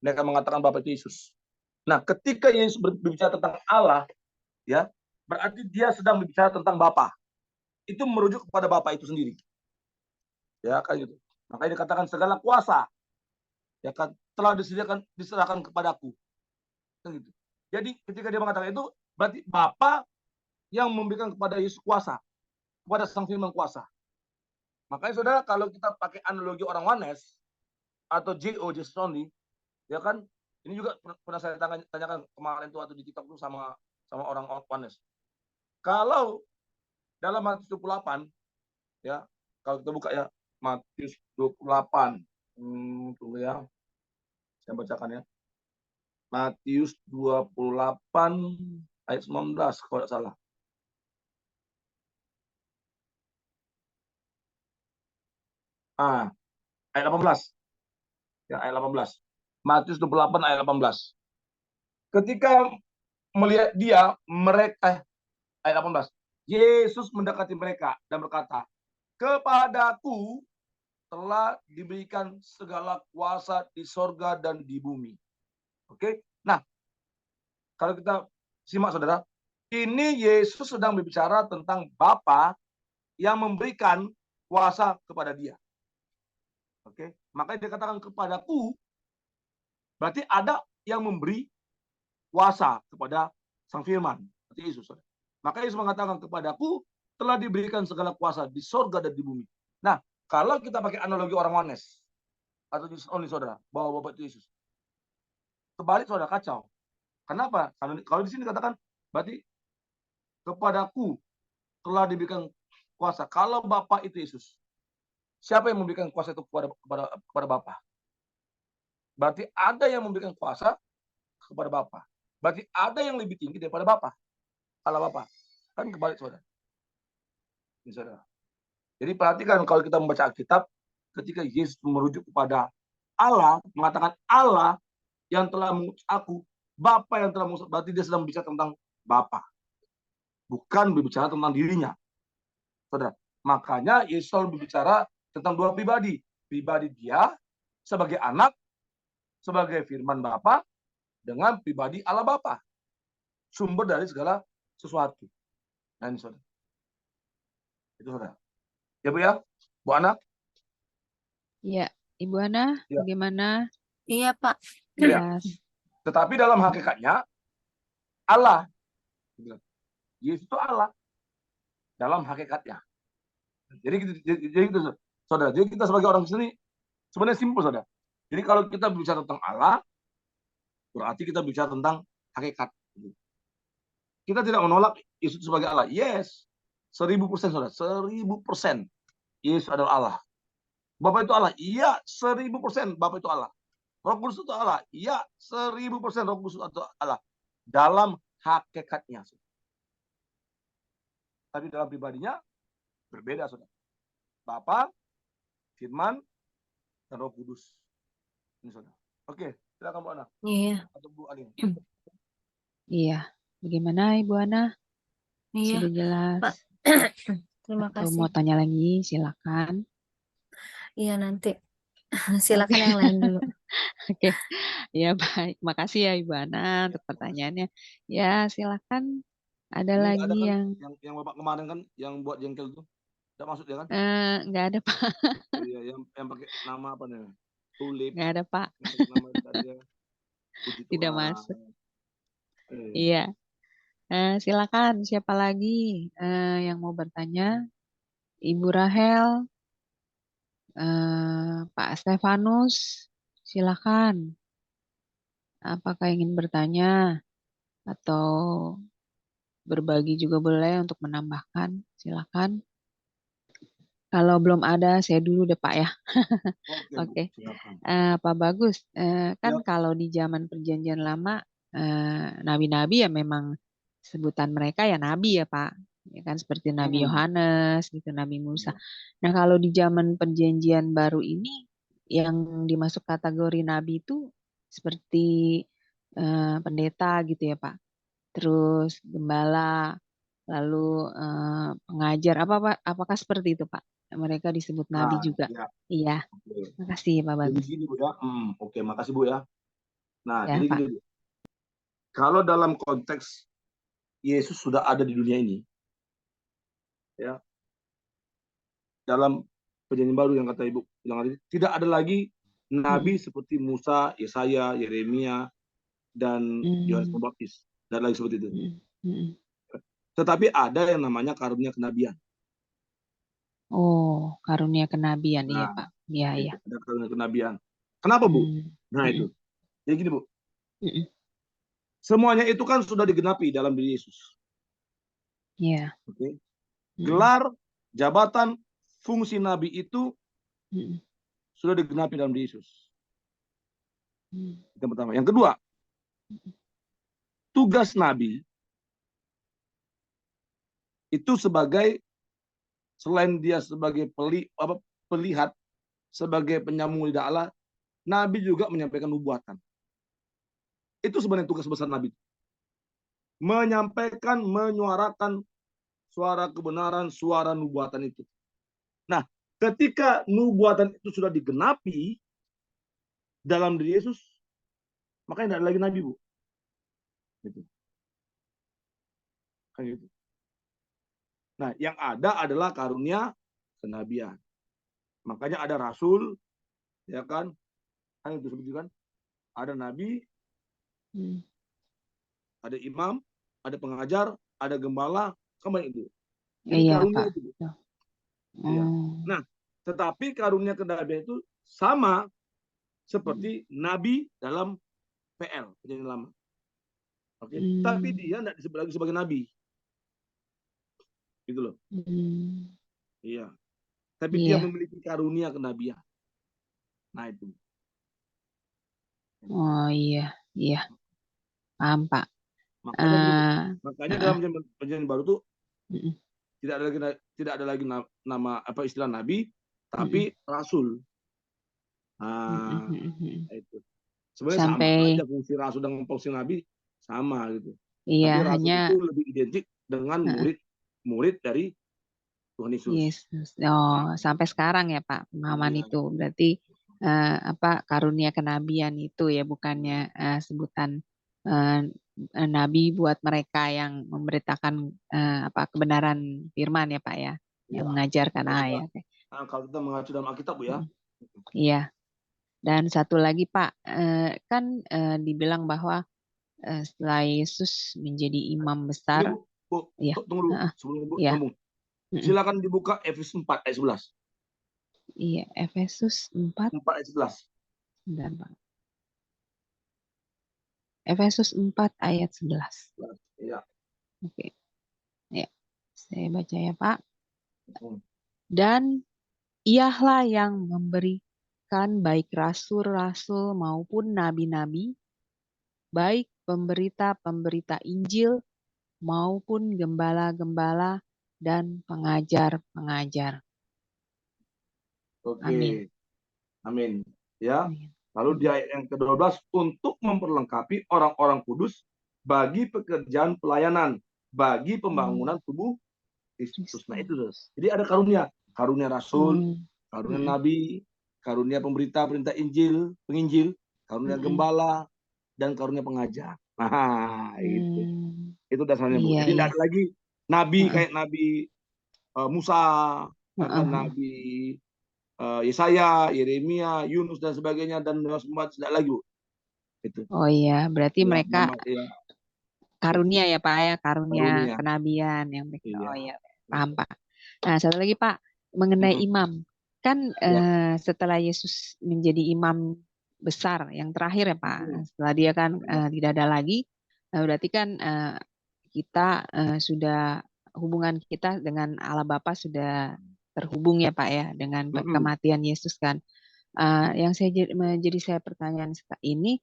Mereka mengatakan Bapa itu Yesus. Nah, ketika Yesus berbicara tentang Allah, ya, berarti dia sedang berbicara tentang Bapa. Itu merujuk kepada Bapa itu sendiri. Ya, kan gitu. Makanya dikatakan segala kuasa, ya kan, telah diserahkan kepadaku. Kan gitu. Jadi ketika dia mengatakan itu, berarti Bapa yang memberikan kepada Yesus kuasa, kepada Sang Firman kuasa. Makanya saudara, kalau kita pakai analogi orang Oneness atau Jesus only, ya kan, ini juga pernah saya tanyakan kemarin tuh waktu di TikTok tuh sama orang Oneness. Kalau dalam Matius 28, ya, kalau kita buka ya, Matius 28, tunggu ya, saya bacakan ya. Matius 28 ayat 19 kalau tidak salah. Ayat 18. Ya, ayat 18. Matius 28 ayat 18. Ketika melihat mereka, ayat 18. Yesus mendekati mereka dan berkata, "Kepadaku telah diberikan segala kuasa di sorga dan di bumi." Oke. Nah, kalau kita simak saudara, ini Yesus sedang berbicara tentang Bapa yang memberikan kuasa kepada dia. Oke. Makanya dia katakan kepadaku, berarti ada yang memberi kuasa kepada Sang Firman, berarti Yesus. Maka Yesus mengatakan kepadaku telah diberikan segala kuasa di sorga dan di bumi. Nah, kalau kita pakai analogi orang Oneness atau Jesus only saudara, bahwa Bapa itu Yesus. Kebalik saudara, kacau. Kenapa? Karena kalau di sini dikatakan berarti kepadaku telah diberikan kuasa. Kalau Bapa itu Yesus, siapa yang memberikan kuasa itu kepada Bapa? Berarti ada yang memberikan kuasa kepada Bapa. Berarti ada yang lebih tinggi daripada Bapa. Allah Bapa. Kan kebalik saudara. Ini saudara. Jadi perhatikan kalau kita membaca Alkitab, ketika Yesus merujuk kepada Allah, mengatakan Allah yang telah mengutus aku, Bapa yang telah mengutus, berarti dia sedang berbicara tentang Bapa. Bukan berbicara tentang dirinya. Saudara. Makanya Yesus selalu berbicara tentang dua pribadi. Pribadi dia sebagai anak, sebagai firman Bapa, dengan pribadi Allah Bapa. Sumber dari segala sesuatu. Nah ini saudara. Itu saudara. Ya Bu ya? Bu Ana? Ya, Ibu Ana, Ya. bagaimana? Iya Pak. Ya. Jelas. Tetapi dalam hakikatnya Allah. Yesus itu Allah. Dalam hakikatnya. Jadi gitu saudara. Jadi kita sebagai orang Kristen sebenarnya simpel saudara. Jadi kalau kita bicara tentang Allah, berarti kita bicara tentang hakikat. Kita tidak menolak Yesus sebagai Allah. Yes. 1000% saudara. 1000%. Yesus adalah Allah. Bapa itu Allah. Iya, 1000% Bapa itu Allah. Roh Kudus itu Allah. Iya, 1000% Roh Kudus itu Allah. Dalam hakikatnya. Tapi dalam pribadinya berbeda, saudara. Bapa, Firman, dan Roh Kudus. Ini, saudara. Oke, silakan Bu Ana. Iya, Atau Bu Aling. Iya. Bagaimana Ibu Ana? iya, Sudah jelas? Pak. Terima Atau kasih. mau tanya lagi? Silakan. Iya, nanti. Silakan yang lain dulu. Oke. Ya, baik. Makasih ya Ibu Ana untuk pertanyaannya. Ya, silakan. Ada Ini nggak ada lagi kan yang yang Bapak kemarin kan yang buat jengkel itu? Tidak masuk ya kan? nggak ada Pak. Oh iya, yang pakai nama apa nih? Tulip, Nggak ada Pak. yang pakai nama tadi ya. Puji Tidak Tuhan. masuk. Iya. Silakan. Siapa lagi yang mau bertanya? Ibu Rahel, Pak Stefanus, silakan. Apakah ingin bertanya atau berbagi juga boleh untuk menambahkan? Silakan. Kalau belum ada, saya dulu deh Pak ya. Oke, Oke. Bu, silakan. Pak Bagus, kan Ya. kalau di zaman Perjanjian Lama, nabi-nabi ya memang sebutan mereka ya nabi ya Pak. Ya kan seperti Nabi Yohanes, gitu, Nabi Musa. Nah kalau di zaman Perjanjian Baru ini, yang dimasuk kategori nabi itu seperti pendeta gitu ya Pak. Terus gembala, lalu pengajar, apakah seperti itu Pak? Mereka disebut nabi Nah, juga. ya. Iya, Oke. makasih Pak Jadi Bagus. gini Bu ya. Oke, makasih Bu ya. Nah, Ya jadi Pak. gini Bu. Kalau dalam konteks Yesus sudah ada di dunia ini, ya, dalam Perjanjian Baru yang kata Ibu bilang tadi, tidak ada lagi nabi seperti Musa, Yesaya, Yeremia, dan Yohanes Pembaptis. Tidak ada lagi seperti itu. Tetapi ada yang namanya karunia kenabian. Oh, karunia kenabian, iya Nah, Pak. Iya, iya. ada karunia kenabian. Kenapa Bu? Nah itu. Jadi gini Bu. Semuanya itu kan sudah digenapi dalam diri Yesus. Iya. Oke. Gelar, jabatan, fungsi nabi itu sudah digenapi dalam diri Yesus. Yang pertama. Yang kedua, tugas nabi itu sebagai, selain dia sebagai pelihat, sebagai penyambung lidah Allah, nabi juga menyampaikan nubuatan. Itu sebenarnya tugas besar nabi. Menyampaikan, menyuarakan suara kebenaran, suara nubuatan itu. Nah, ketika nubuatan itu sudah digenapi dalam diri Yesus, makanya tidak ada lagi nabi, Bu. Gitu. Kan gitu. Nah, yang ada adalah karunia kenabian. Makanya ada rasul, ya kan? Kan itu sebutkan. Ada nabi, ada imam, ada pengajar, ada gembala, kan itu. Ini Iya, karunia Pak. itu. Ya. Nah, tetapi karunia kenabian itu sama seperti nabi dalam PL, Perjanjian Lama. Oke, tapi dia tidak disebut lagi sebagai nabi. Gitu loh. Iya. Tapi dia memiliki karunia kenabian. Nah, itu. Oh iya, iya. Paham, Pak. Makanya dalam Perjanjian Baru itu tidak ada lagi nama apa istilah nabi, tapi rasul. Nah, itu. Sebenarnya sama aja fungsi rasul dengan fungsi nabi sama gitu. Iya, tapi rasul hanya itu lebih identik dengan murid dari Tuhan Yesus. Yesus. Oh, sampai sekarang ya Pak, pemahaman itu. Berarti karunia kenabian itu ya, bukannya sebutan nabi buat mereka yang memberitakan kebenaran firman ya Pak ya, yang mengajarkan ayat. Nah, kalau kita mengacu dalam Alkitab Bu ya. Iya. Dan satu lagi Pak, kan dibilang bahwa setelah Yesus menjadi imam besar. Bu, ya. tunggu dulu sebelum Bu ya. ngomong. Silakan dibuka Efesus 4 ayat 11. Iya, Efesus 4 ayat 11. Bentar, Pak. Efesus 4 ayat 11. Iya. Oke. Ya, saya baca ya, Pak. Dan Ialah yang memberikan baik rasul-rasul maupun nabi-nabi, baik pemberita-pemberita Injil maupun gembala-gembala dan pengajar-pengajar. Amin. Oke, amin. Ya. Amin. Lalu di ayat yang ke-12, untuk memperlengkapi orang-orang kudus bagi pekerjaan pelayanan, bagi pembangunan tubuh Kristus. Nah itu, Saudara. Jadi ada karunia. Karunia rasul, karunia nabi, karunia pemberita Injil, penginjil, karunia gembala, dan karunia pengajar. Nah, itu dasarnya, Bu. Iya, Jadi tidak iya. ada lagi nabi kayak Nabi Musa, akan Nabi Yesaya, Yeremia, Yunus dan sebagainya, dan Muhammad tidak lagi, Bu. Itu. Oh iya, berarti Ya, mereka ya, karunia ya Pak ya, karunia karunia. kenabian yang mereka. Iya. Oh iya, paham Pak. Nah, satu lagi Pak, mengenai imam. Kan setelah Yesus menjadi imam besar yang terakhir ya Pak, setelah dia kan tidak ada lagi, berarti kan kita sudah, hubungan kita dengan Allah Bapa sudah terhubung ya Pak ya, dengan kematian Yesus kan. Yang menjadi saya pertanyaan ini,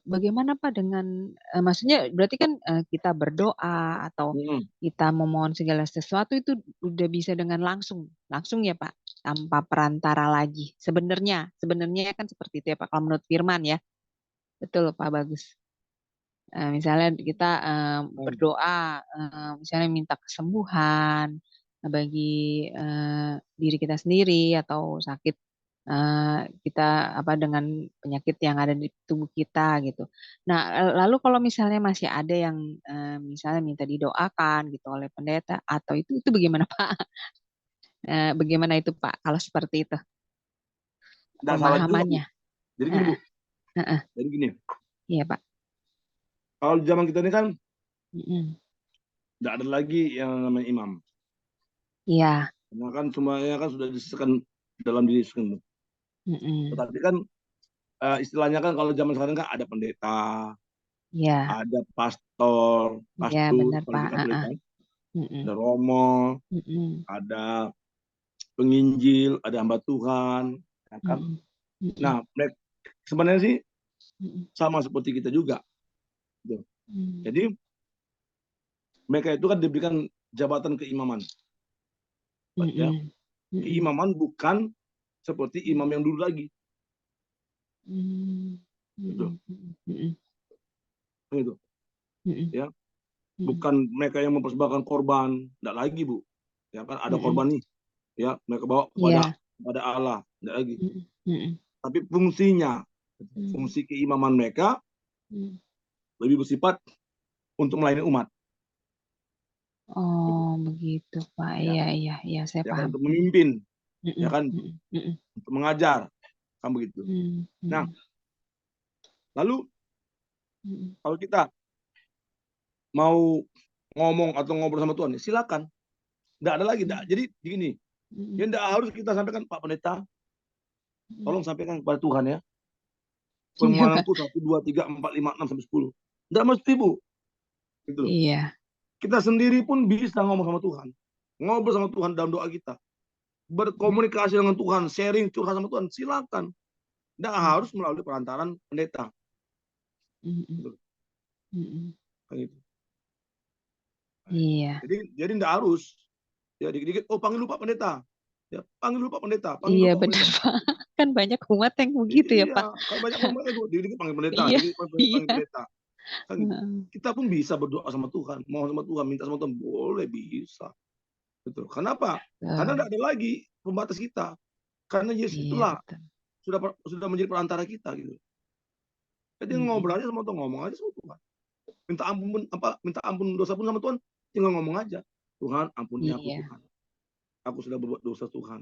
bagaimana Pak dengan, maksudnya berarti kan kita berdoa atau kita memohon segala sesuatu itu udah bisa dengan langsung ya Pak, tanpa perantara lagi. Sebenarnya kan seperti itu ya Pak, kalau menurut firman ya. Betul Pak Bagus. Misalnya kita berdoa, misalnya minta kesembuhan bagi diri kita sendiri atau sakit kita dengan penyakit yang ada di tubuh kita gitu. Nah, lalu kalau misalnya masih ada yang misalnya minta didoakan gitu oleh pendeta atau itu bagaimana Pak? Bagaimana itu Pak kalau seperti itu Tidak salah juga, Bu. pemahamannya? Jadi gini, Bu. Heeh. Jadi gini. Iya Pak. Kalau di zaman kita ini kan tidak ada lagi yang namanya imam. Iya. Karena kan semuanya kan sudah disisihkan dalam diri sendiri. Tetapi kan istilahnya kan kalau zaman sekarang kan ada pendeta, ada pastor, Iya benar Pak. ada romo, ada penginjil, ada hamba Tuhan, ya kan? Nah, sebenarnya sih sama seperti kita juga. Gitu. Jadi mereka itu kan diberikan jabatan keimaman. Ya. Keimaman bukan seperti imam yang dulu lagi. Gitu. Gitu. Ya. Bukan mereka yang mempersembahkan korban, tidak lagi, Bu. Ya kan ada korban nih. Ya, mereka bawa kepada Allah, tidak lagi. Tapi fungsi keimaman mereka lebih bersifat untuk melayani umat. Oh, begitu Pak. Iya, saya ya paham. Kan, untuk memimpin, ya kan, untuk mengajar, kan begitu. Nah, lalu kalau kita mau ngomong atau ngobrol sama Tuhan, silakan. Tidak ada lagi. Jadi begini, ya tidak harus kita sampaikan, Pak Pendeta, tolong sampaikan kepada Tuhan ya. Permohonanku 1, 2, 3, 4, 5, 6, sampai 10. Tidak mesti, Bu. Gitu. Iya. Kita sendiri pun bisa ngomong sama Tuhan. Ngobrol sama Tuhan dalam doa kita. Berkomunikasi dengan Tuhan, sharing, curhat sama Tuhan, silakan. Tidak harus melalui perantaran pendeta. Gitu. Gitu. Iya. Jadi tidak harus. Ya dikit-dikit, panggil lupa pendeta. Ya, panggil lupa pendeta. Iya benar Pak. Kan banyak umat yang begitu ya Pak. Kan banyak umat itu dikit-dikit panggil pendeta, Iya. panggil pendeta. Kan gitu. Kita pun bisa berdoa sama Tuhan, mohon sama Tuhan, minta sama Tuhan, boleh, bisa. Betul. Kenapa? Karena tidak ada lagi pembatas kita. Karena Yesus itulah sudah menjadi perantara kita gitu. Jadi ngobrol aja sama Tuhan, ngomong aja sama Tuhan. Minta ampun dosa pun sama Tuhan, tinggal ngomong aja. Tuhan, ampuni aku Tuhan. Aku sudah berbuat dosa Tuhan.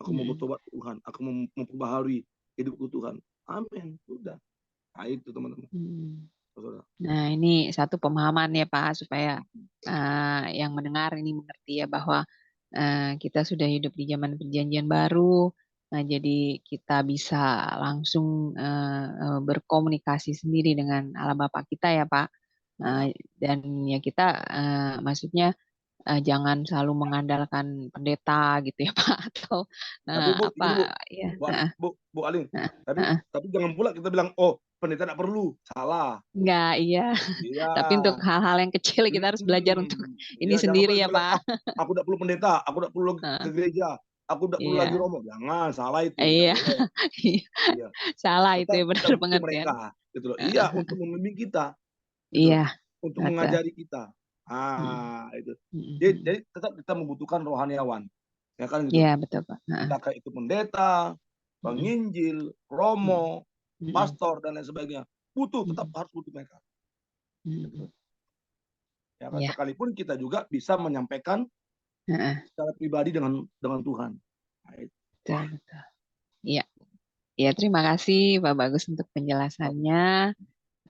Aku mau bertobat Tuhan. Aku mau memperbaharui hidupku Tuhan. Amin. Sudah. Nah itu teman-teman. Nah ini satu pemahaman ya Pak, supaya yang mendengar ini mengerti ya bahwa kita sudah hidup di zaman perjanjian baru. Nah jadi kita bisa langsung berkomunikasi sendiri dengan Allah Bapa kita ya Pak. Dan ya kita maksudnya jangan selalu mengandalkan pendeta gitu ya Pak, atau Tapi Bu, apa gini Bu, ya. Bu Aling, Heeh, tapi heeh. tapi jangan pula kita bilang, oh pendeta tidak perlu, salah. Enggak, iya. Iya. Tapi untuk hal-hal yang kecil kita harus belajar untuk ini Ya jangan sendiri pula ya kita bilang, Pak. aku tidak perlu pendeta, aku tidak perlu ke Heeh, gereja, aku tidak perlu lagi iya, romo. Jangan, salah itu, tidak iya, boleh. Iya, salah itu tetap ya kita benar butuh pengertian. mereka, gitu loh. Iya, Heeh, untuk membimbing kita, gitu loh. iya, Untuk betul. mengajari kita. Itu. Jadi Mm. tetap kita membutuhkan rohaniawan, ya kan gitu. Iya betul Pak. Heeh. Entahkah itu pendeta, Mm. penginjil, Mm. romo, Mm. pastor dan lain sebagainya. Tetap Mm. harus butuh mereka. Mm. Gitu. Ya kan? Iya. Sekalipun kita juga bisa menyampaikan Heeh, secara pribadi dengan Tuhan. Nah, itu. betul, betul. Iya. Ya, terima kasih Pak Bagus untuk penjelasannya.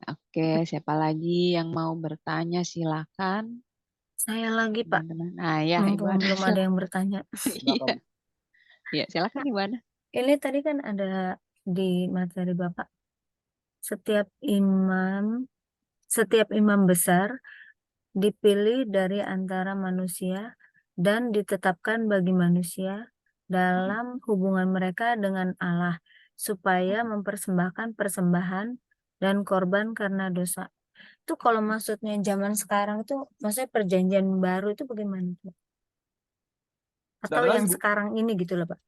Oke, siapa lagi yang mau bertanya silakan Saya lagi Pak, teman-teman. Nah, ya Ibu mumpung Ana belum ada silakan. yang bertanya. Iya, iya, silakan Ibu Ana. Ini tadi kan ada di materi Bapak, setiap imam besar dipilih dari antara manusia dan ditetapkan bagi manusia dalam hubungan mereka dengan Allah supaya mempersembahkan persembahan dan korban karena dosa. Itu kalau maksudnya zaman sekarang itu maksudnya perjanjian baru itu bagaimana tuh? Atau Dan yang lagi Bu, sekarang ini gitu loh Pak.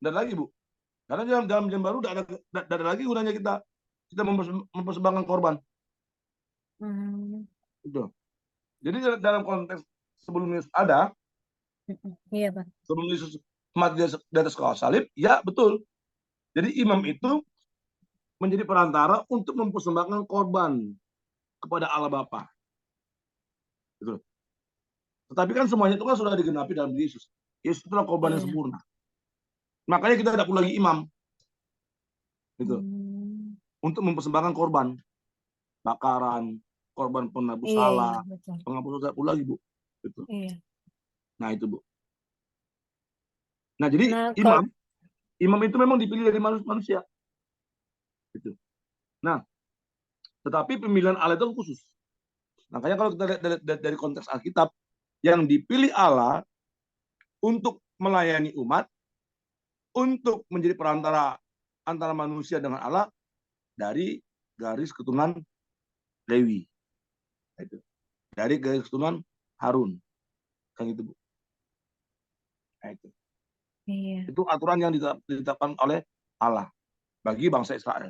dan lagi Bu. Karena dalam zaman baru tidak ada lagi gunanya kita mempersembahkan korban. Gitu. Jadi dalam konteks sebelum Yesus ada, Iya Pak. sebelum Yesus mati di atas kayu salib, ya betul. Jadi imam itu menjadi perantara untuk mempersembahkan korban kepada Allah Bapa. Gitu. Tetapi kan semuanya itu kan sudah digenapi dalam Yesus. Yesus itulah korban yang Iya. sempurna. Makanya kita tidak perlu lagi imam. Gitu. Untuk mempersembahkan korban. Bakaran, korban penebus Iya, salah, betul. penghapus dosa pula lagi Bu. Gitu. Iya. Nah itu Bu. Nah jadi Nah, imam itu memang dipilih dari manusia. Gitu. Nah, tetapi pemilihan Allah itu khusus. Makanya kalau kita lihat dari konteks Alkitab, yang dipilih Allah untuk melayani umat, untuk menjadi perantara antara manusia dengan Allah dari garis keturunan Lewi. Itu. Dari garis keturunan Harun. Kan itu, Bu. Nah, itu. iya. Itu aturan yang ditetapkan oleh Allah bagi bangsa Israel.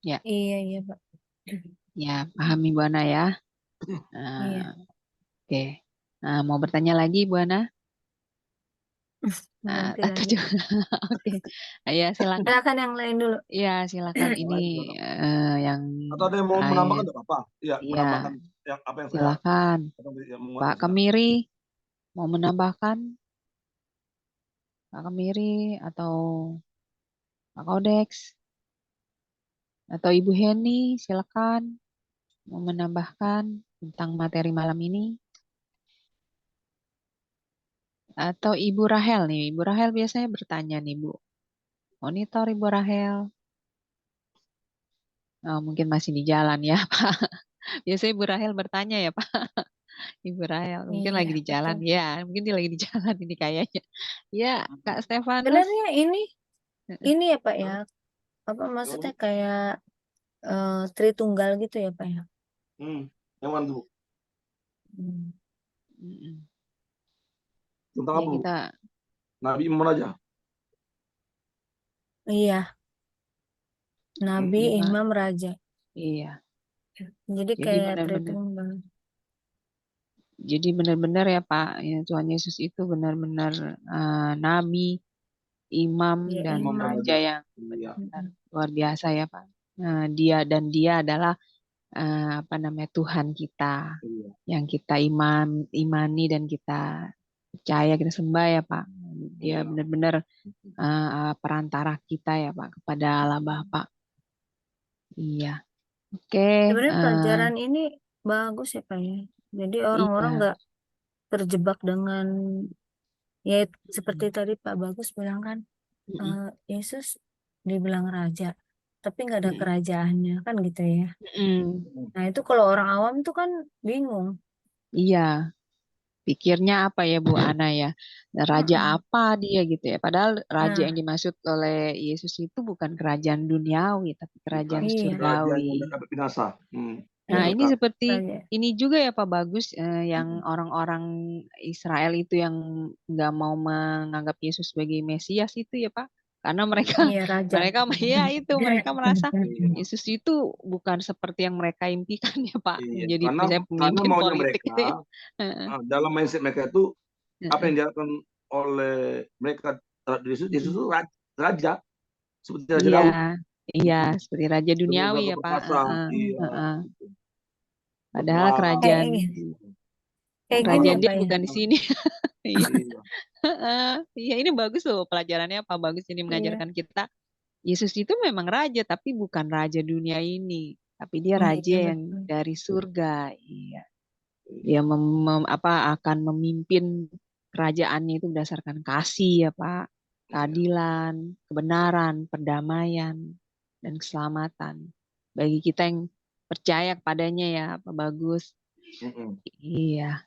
Ya, Iya Pak. ya paham Ibu Ana ya. Iya. Oke. Mau bertanya lagi Ibu Ana? Nanti Atau lagi. juga oke. Ya silakan. Silakan yang lain dulu. Ya silakan ini yang Atau ada yang mau lain. menambahkan tidak apa-apa? Iya, Iya, menambahkan apa yang saya silakan. Pak Kemiri mau menambahkan? Pak Kemiri atau Pak Kodex atau Ibu Heni, silakan mau menambahkan tentang materi malam ini. Atau Ibu Rahel nih, Ibu Rahel biasanya bertanya nih Bu. Monitor Ibu Rahel. Oh, mungkin masih di jalan ya Pak. Biasanya Ibu Rahel bertanya ya Pak. Ibu Rahel mungkin Iya, lagi di jalan betul. ya, mungkin dia lagi di jalan ini kayaknya. Ya, Kak Stefanus. Sebenarnya ini ya Pak ya, apa maksudnya kayak Tritunggal gitu ya Pak ya? Yang mana Bu? Tentang Ya, apa Bu? kita Nabi Imam aja. Iya, Nabi, Imam. Imam, Raja. Iya. Jadi kayak Tritunggal. Jadi benar-benar ya Pak, ya, Tuhan Yesus itu benar-benar nabi, imam, Ya, dan imam. raja yang benar-benar luar biasa ya Pak. Dia adalah apa namanya Tuhan kita, yang kita imani dan kita percaya, kita sembah ya Pak. Dia benar-benar perantara kita ya Pak kepada Allah Bapa. Iya. Oke. Sebenarnya pelajaran ini bagus ya Pak ya. Jadi orang-orang nggak terjebak dengan ya seperti tadi Pak Bagus bilang kan, Yesus dibilang raja. tapi nggak ada Mm-mm. kerajaannya, kan gitu ya. Mm-mm. Nah, itu kalau orang awam tuh kan bingung. Iya, pikirnya apa ya Bu Ana ya? Raja Mm-mm. apa dia gitu ya? Padahal raja Nah, yang dimaksud oleh Yesus itu bukan kerajaan duniawi, tapi Bukan. kerajaan iya, Kerajaan surgawi. yang tidak binasa. Nah, Betul, ini iya, Kak. seperti raja. ini juga ya Pak Bagus, yang Mm-mm. orang-orang Israel itu yang nggak mau menganggap Yesus sebagai Mesias itu ya Pak, karena mereka Mm-mm. Iya, raja. mereka ya itu mereka merasa Iya. Yesus itu bukan seperti yang mereka impikan ya Pak, Iya. menjadi Karena misalnya karena pemimpin maunya politik mereka gitu ya. Heeh, dalam mindset mereka itu apa heeh, yang dilakukan oleh mereka terhadap Yesus, Yesus heeh. itu raja seperti Raja Iya, Daud. iya Mm-mm. seperti raja Dengan duniawi segala ya Pak. perkasa, Heeh, iya, heeh. gitu. Padahal Berperang, Kayak kerajaan gini, iya, kayak gini ya kerajaan membangun dia Pak ya. bukan di rumah, sini. Iya. iya, Heeh. Iya, ini bagus loh pelajarannya Pak Bagus ini Iya, mengajarkan kita. Yesus itu memang raja, tapi bukan raja dunia ini. Tapi dia raja iya yang betul. dari surga. Iya. iya, Dia akan memimpin kerajaannya itu berdasarkan kasih ya Pak. iya. Keadilan, kebenaran, perdamaian, dan keselamatan. Bagi kita yang percaya kepadanya ya Pak Bagus. Mm-mm. Iya.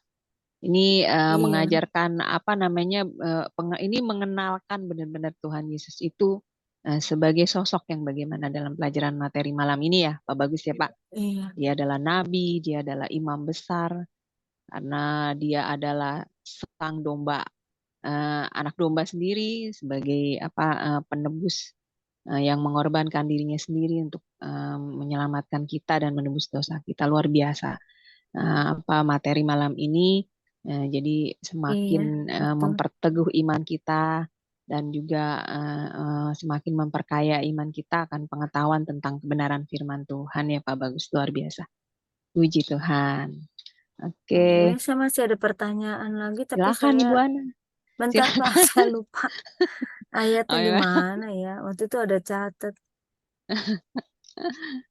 Ini Iya, mengajarkan apa namanya ini mengenalkan benar-benar Tuhan Yesus itu sebagai sosok yang bagaimana dalam pelajaran materi malam ini ya Pak Bagus ya Pak. iya, Dia adalah nabi, dia adalah imam besar karena dia adalah sang domba, anak domba sendiri sebagai apa penebus yang mengorbankan dirinya sendiri untuk menyelamatkan kita dan menebus dosa kita, luar biasa. Apa materi malam ini jadi iya, semakin betul. memperteguh iman kita dan juga semakin memperkaya iman kita akan pengetahuan tentang kebenaran firman Tuhan ya Pak Bagus, luar biasa. Puji Tuhan. Oke, Sebenarnya saya masih ada pertanyaan lagi, tapi silakan saya Ibu Ana. bentar Pak, Silakan. saya lupa ayatnya Oh, di iya. mana ya. Waktu itu ada catat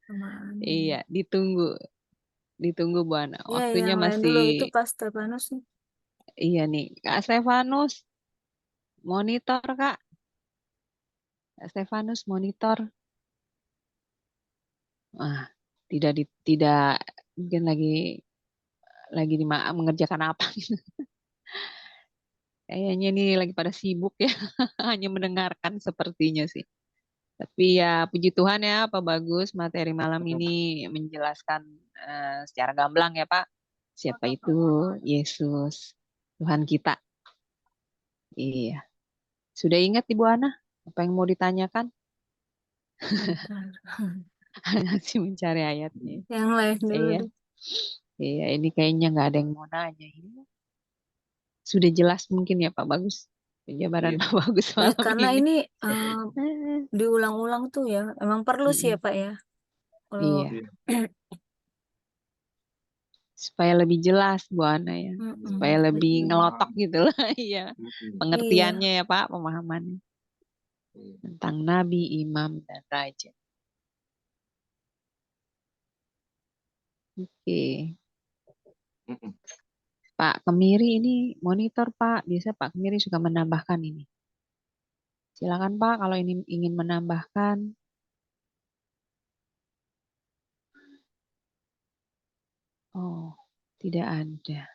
kemana Iya, ya. ditunggu Bu Ana. Iya, Waktunya yang lain masih dulu itu Pak Stefanus nih. iya nih. Kak Stefanus, monitor Kak. Kak Stefanus monitor. Ah, tidak mungkin lagi mengerjakan apa gitu. Kayaknya ini lagi pada sibuk ya, hanya mendengarkan sepertinya sih. Tapi ya puji Tuhan ya, Pak Bagus materi malam ini menjelaskan secara gamblang ya Pak, siapa itu Yesus, Tuhan kita. Iya. Sudah ingat Ibu Ana apa yang mau ditanyakan? Bentar. Masih mencari ayatnya. Yang lain dulu Iya. deh. Iya, ini kayaknya nggak ada yang mau nanya. Ini sudah jelas mungkin ya Pak Bagus. Penjabaran Iya. Pak Bagus Ya, malam karena ini. ini diulang-ulang tuh ya. Emang perlu sih ya Mm-mm. Pak ya. Kalau Iya, Iya. supaya lebih jelas Bu Ana ya. Supaya Lebih lebih betul. ngelotok pemahaman. gitu lah. Iya, Mm-mm. pengertiannya Iya, ya Pak, pemahamannya Iya. tentang nabi, imam, dan raja. Oke. Mm-mm. Pak Kemiri ini monitor Pak. Biasa Pak Kemiri suka menambahkan ini. Silakan Pak kalau ini ingin menambahkan. Oh, tidak ada.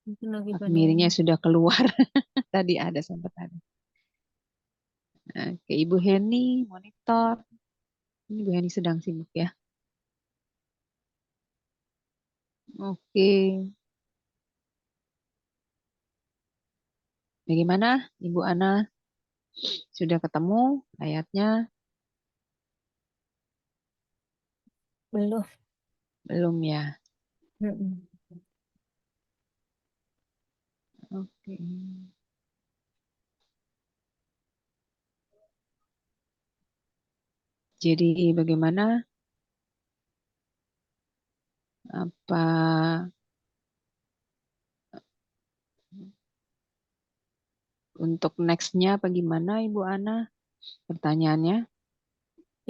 mungkin lagi Pak pada Kemirinya ini. sudah keluar. Tadi ada sempat ada. Oke, Ibu Heni monitor. Ini Ibu Heni sedang sibuk ya. Oke. Bagaimana Ibu Ana? Sudah ketemu ayatnya? Belum. Belum ya? Mm-mm. Oke. Jadi bagaimana? Apa untuk next-nya apa gimana Ibu Ana? Pertanyaannya?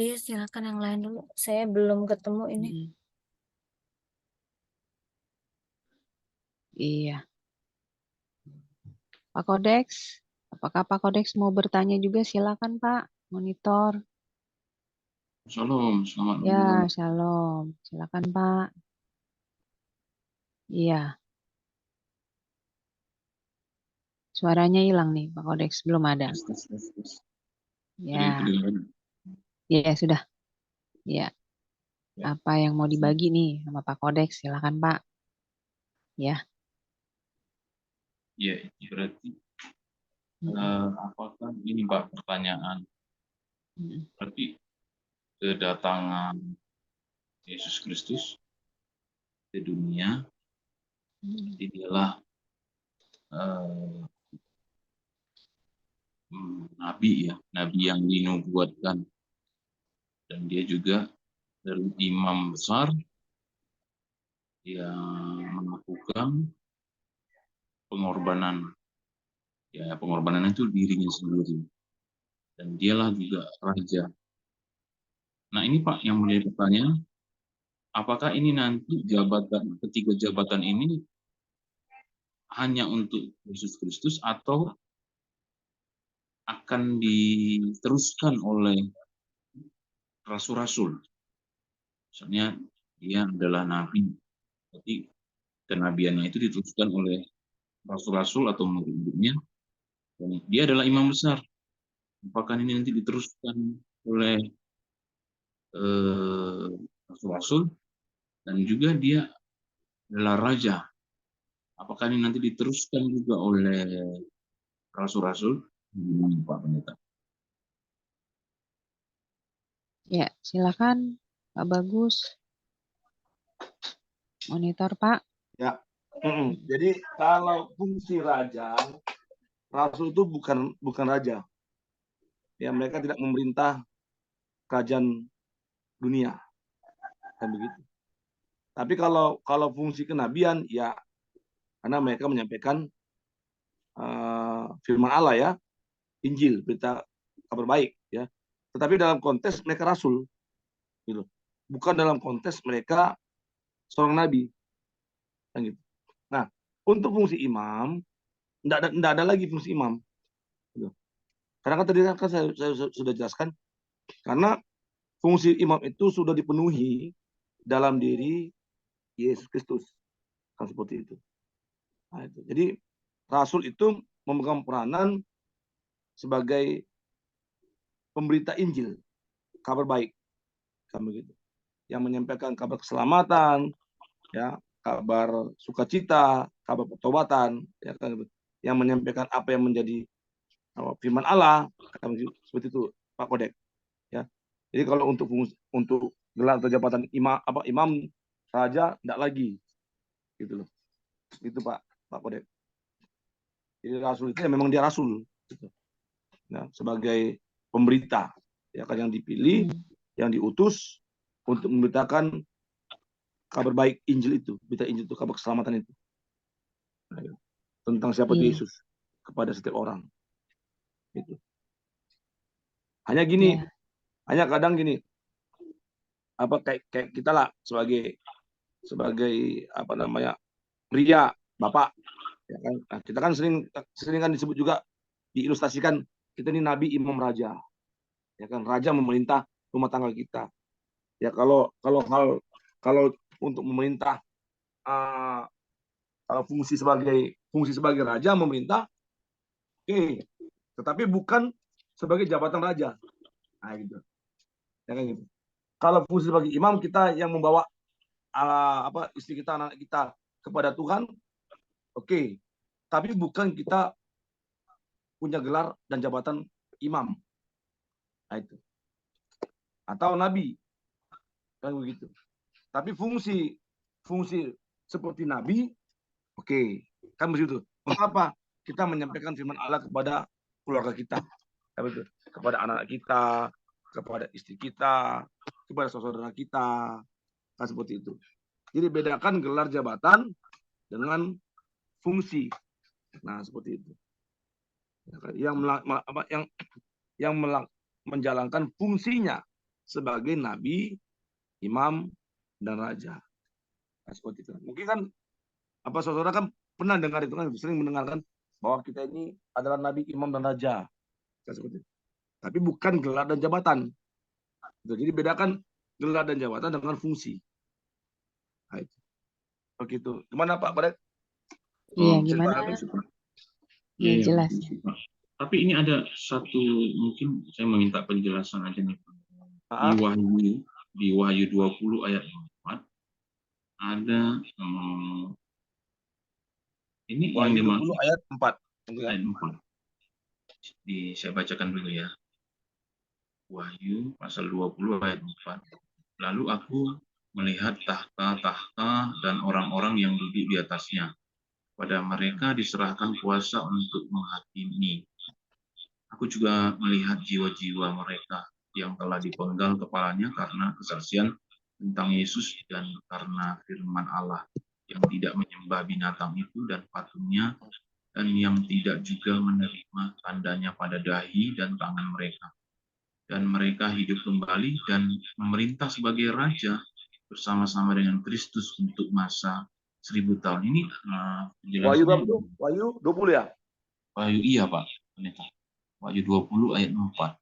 Iya, silakan yang lain dulu. Saya belum ketemu ini. Mm, iya. Pak Kodeks, apakah Pak Kodeks mau bertanya juga? Silakan Pak, monitor. Shalom, selamat Ya, malam. shalom. Silakan, Pak. Iya, suaranya hilang nih, Pak Kodeks. Belum ada. Tes, tes, tes, tes. Ada yang Ya, kedengaran? ya sudah. Ya, Ya. apa yang mau dibagi nih sama Pak Kodeks? Silakan, Pak. Ya. Ya, ini berarti Mm-mm. apakah ini Pak pertanyaan? Mm-mm. Berarti kedatangan Yesus Kristus ke dunia, Mm-mm. dialah nabi ya, nabi yang dinubuatkan, dan dia juga dari imam besar yang melakukan pengorbanan. Ya, pengorbanan itu dirinya sendiri, dan dialah juga raja. Nah, ini Pak yang menjadi pertanyaan, apakah ini nanti ketiga jabatan ini hanya untuk Yesus Kristus atau akan diteruskan oleh rasul-rasul? Misalnya dia adalah nabi, jadi kenabiannya itu diteruskan oleh rasul-rasul atau murid-muridnya, dan dia adalah imam besar. Apakah ini nanti diteruskan oleh rasul-rasul, dan juga dia adalah raja? Apakah ini nanti diteruskan juga oleh rasul-rasul? Pak Pendeta. Ya, silakan, Pak Bagus. Monitor, Pak. Ya. Jadi kalau fungsi raja, rasul itu bukan raja. Ya, mereka tidak memerintah kerajaan dunia, kan begitu. Tapi kalau fungsi kenabian, ya karena mereka menyampaikan firman Allah ya, Injil, berita kabar baik ya. Tetapi dalam konteks mereka rasul, gitu. Bukan dalam konteks mereka seorang nabi, kan gitu. Nah, untuk fungsi imam, tidak ada lagi fungsi imam. Gitu. Karena kan tadi kan saya sudah jelaskan, karena fungsi imam itu sudah dipenuhi dalam diri Yesus Kristus, kan seperti itu. Nah, itu. Jadi rasul itu memegang peranan sebagai pemberita Injil, kabar baik, kan begitu. Yang menyampaikan kabar keselamatan, ya, kabar sukacita, kabar pertobatan, ya kan, yang menyampaikan apa yang menjadi firman Allah, kan, seperti itu Pak Kodek, ya. Jadi kalau untuk gelar atau jabatan imam raja tidak lagi, gitu loh. Itu Pak Kodek. Jadi rasul itu ya memang dia rasul, gitu. Nah, sebagai pemberita, ya kan, yang dipilih, yang diutus untuk memberitakan kabar baik Injil itu, berita Injil itu, kabar keselamatan itu. Nah, tentang siapa Iya. Yesus kepada setiap orang. Gitu. Hanya gini, Iya. hanya kadang gini, apa kayak kita lah sebagai apa namanya, pria, bapak, ya kan. Nah, kita kan sering kan disebut juga, diilustrasikan kita ini nabi, imam, raja, ya kan, raja memerintah rumah tangga kita. Ya kalau untuk memerintah, kalau fungsi sebagai raja memerintah, oke, tetapi bukan sebagai jabatan raja. Nah, gitu. Ya kan gitu. Kalau fungsi sebagai imam, kita yang membawa istri kita, anak kita kepada Tuhan, oke. Tapi bukan kita punya gelar dan jabatan imam. Nah, itu. Atau nabi, kan begitu. Tapi fungsi seperti nabi, oke, kan begitu. Untuk apa? Kita menyampaikan firman Allah kepada keluarga kita, kepada anak kita, kepada istri kita, kepada saudara kita, kan seperti itu. Jadi bedakan gelar jabatan dengan fungsi. Nah, seperti itu. Yang menjalankan fungsinya sebagai nabi, imam, dan raja. Nah, seperti itu. Mungkin kan saudara kan pernah dengar itu, kan sering mendengarkan bahwa kita ini adalah nabi, imam, dan raja. Kan seperti itu. Tapi bukan gelar dan jabatan. Jadi bedakan gelar dan jabatan dengan fungsi. Nah, itu. Begitu. Gimana Pak Barek? Iya, Bisa gimana? dipahami, Pak? Iya, Iya, jelas. Pak. Tapi ini ada satu, mungkin saya meminta penjelasan aja nih, Pak. Di Wahyu 20 ayat 4 ada ini yang Wahyu 20 dimaksud ayat 4. ayat 4. Saya bacakan dulu ya. Wahyu pasal 20 ayat 4. Lalu aku melihat tahta-tahta dan orang-orang yang duduk di atasnya. Pada mereka diserahkan kuasa untuk menghakimi. Aku juga melihat jiwa-jiwa mereka yang telah dipenggal kepalanya karena kesaksian tentang Yesus dan karena firman Allah, yang tidak menyembah binatang itu dan patungnya, dan yang tidak juga menerima tandanya pada dahi dan tangan mereka. Dan mereka hidup kembali dan memerintah sebagai raja bersama-sama dengan Kristus untuk masa 1000 tahun. Ini Wahyu penjelasannya. berapa tuh? Wahyu 20 ya? Wahyu, iya Pak Pendeta. Wahyu 20 ayat 4.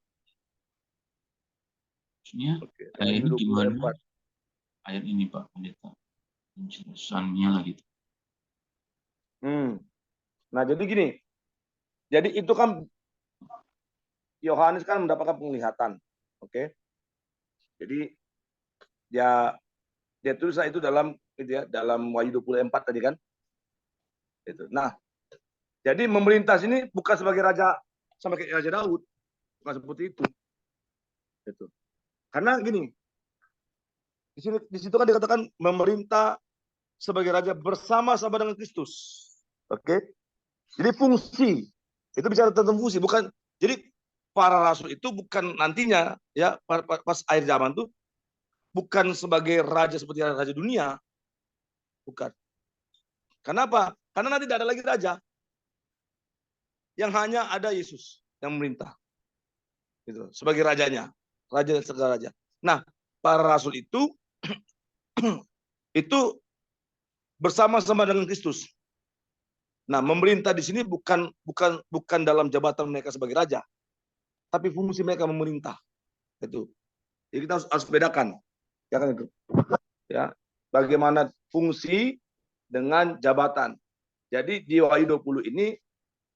Maksudnya Oke, ayat Wahyu ini 20 gimana? ayat 4. Ayat ini Pak Pendeta. Penjelasannya lagi. Nah, jadi gini. Jadi itu kan Yohanes kan mendapatkan penglihatan. Oke. Jadi dia tulis itu dalam dalam Wahyu 24 tadi kan. Itu. Nah, jadi memerintah sini bukan sebagai raja sampai kayak Raja Daud, bukan seperti itu. Itu. Karena gini, di situ kan dikatakan memerintah sebagai raja bersama-sama dengan Kristus. Oke. Jadi fungsi itu bicara tentang fungsi, bukan. Jadi para rasul itu bukan nantinya ya pas akhir zaman tuh bukan sebagai raja seperti raja dunia, bukan. Kenapa? Karena nanti tidak ada lagi raja, yang hanya ada Yesus yang memerintah, gitu, sebagai rajanya, raja dan segala raja. Nah, para rasul itu itu bersama-sama dengan Kristus. Nah, memerintah di sini bukan dalam jabatan mereka sebagai raja, tapi fungsi mereka memerintah. Itu. Jadi kita harus bedakan, ya kan itu. Ya, bagaimana fungsi dengan jabatan. Jadi di Wahyu 20 ini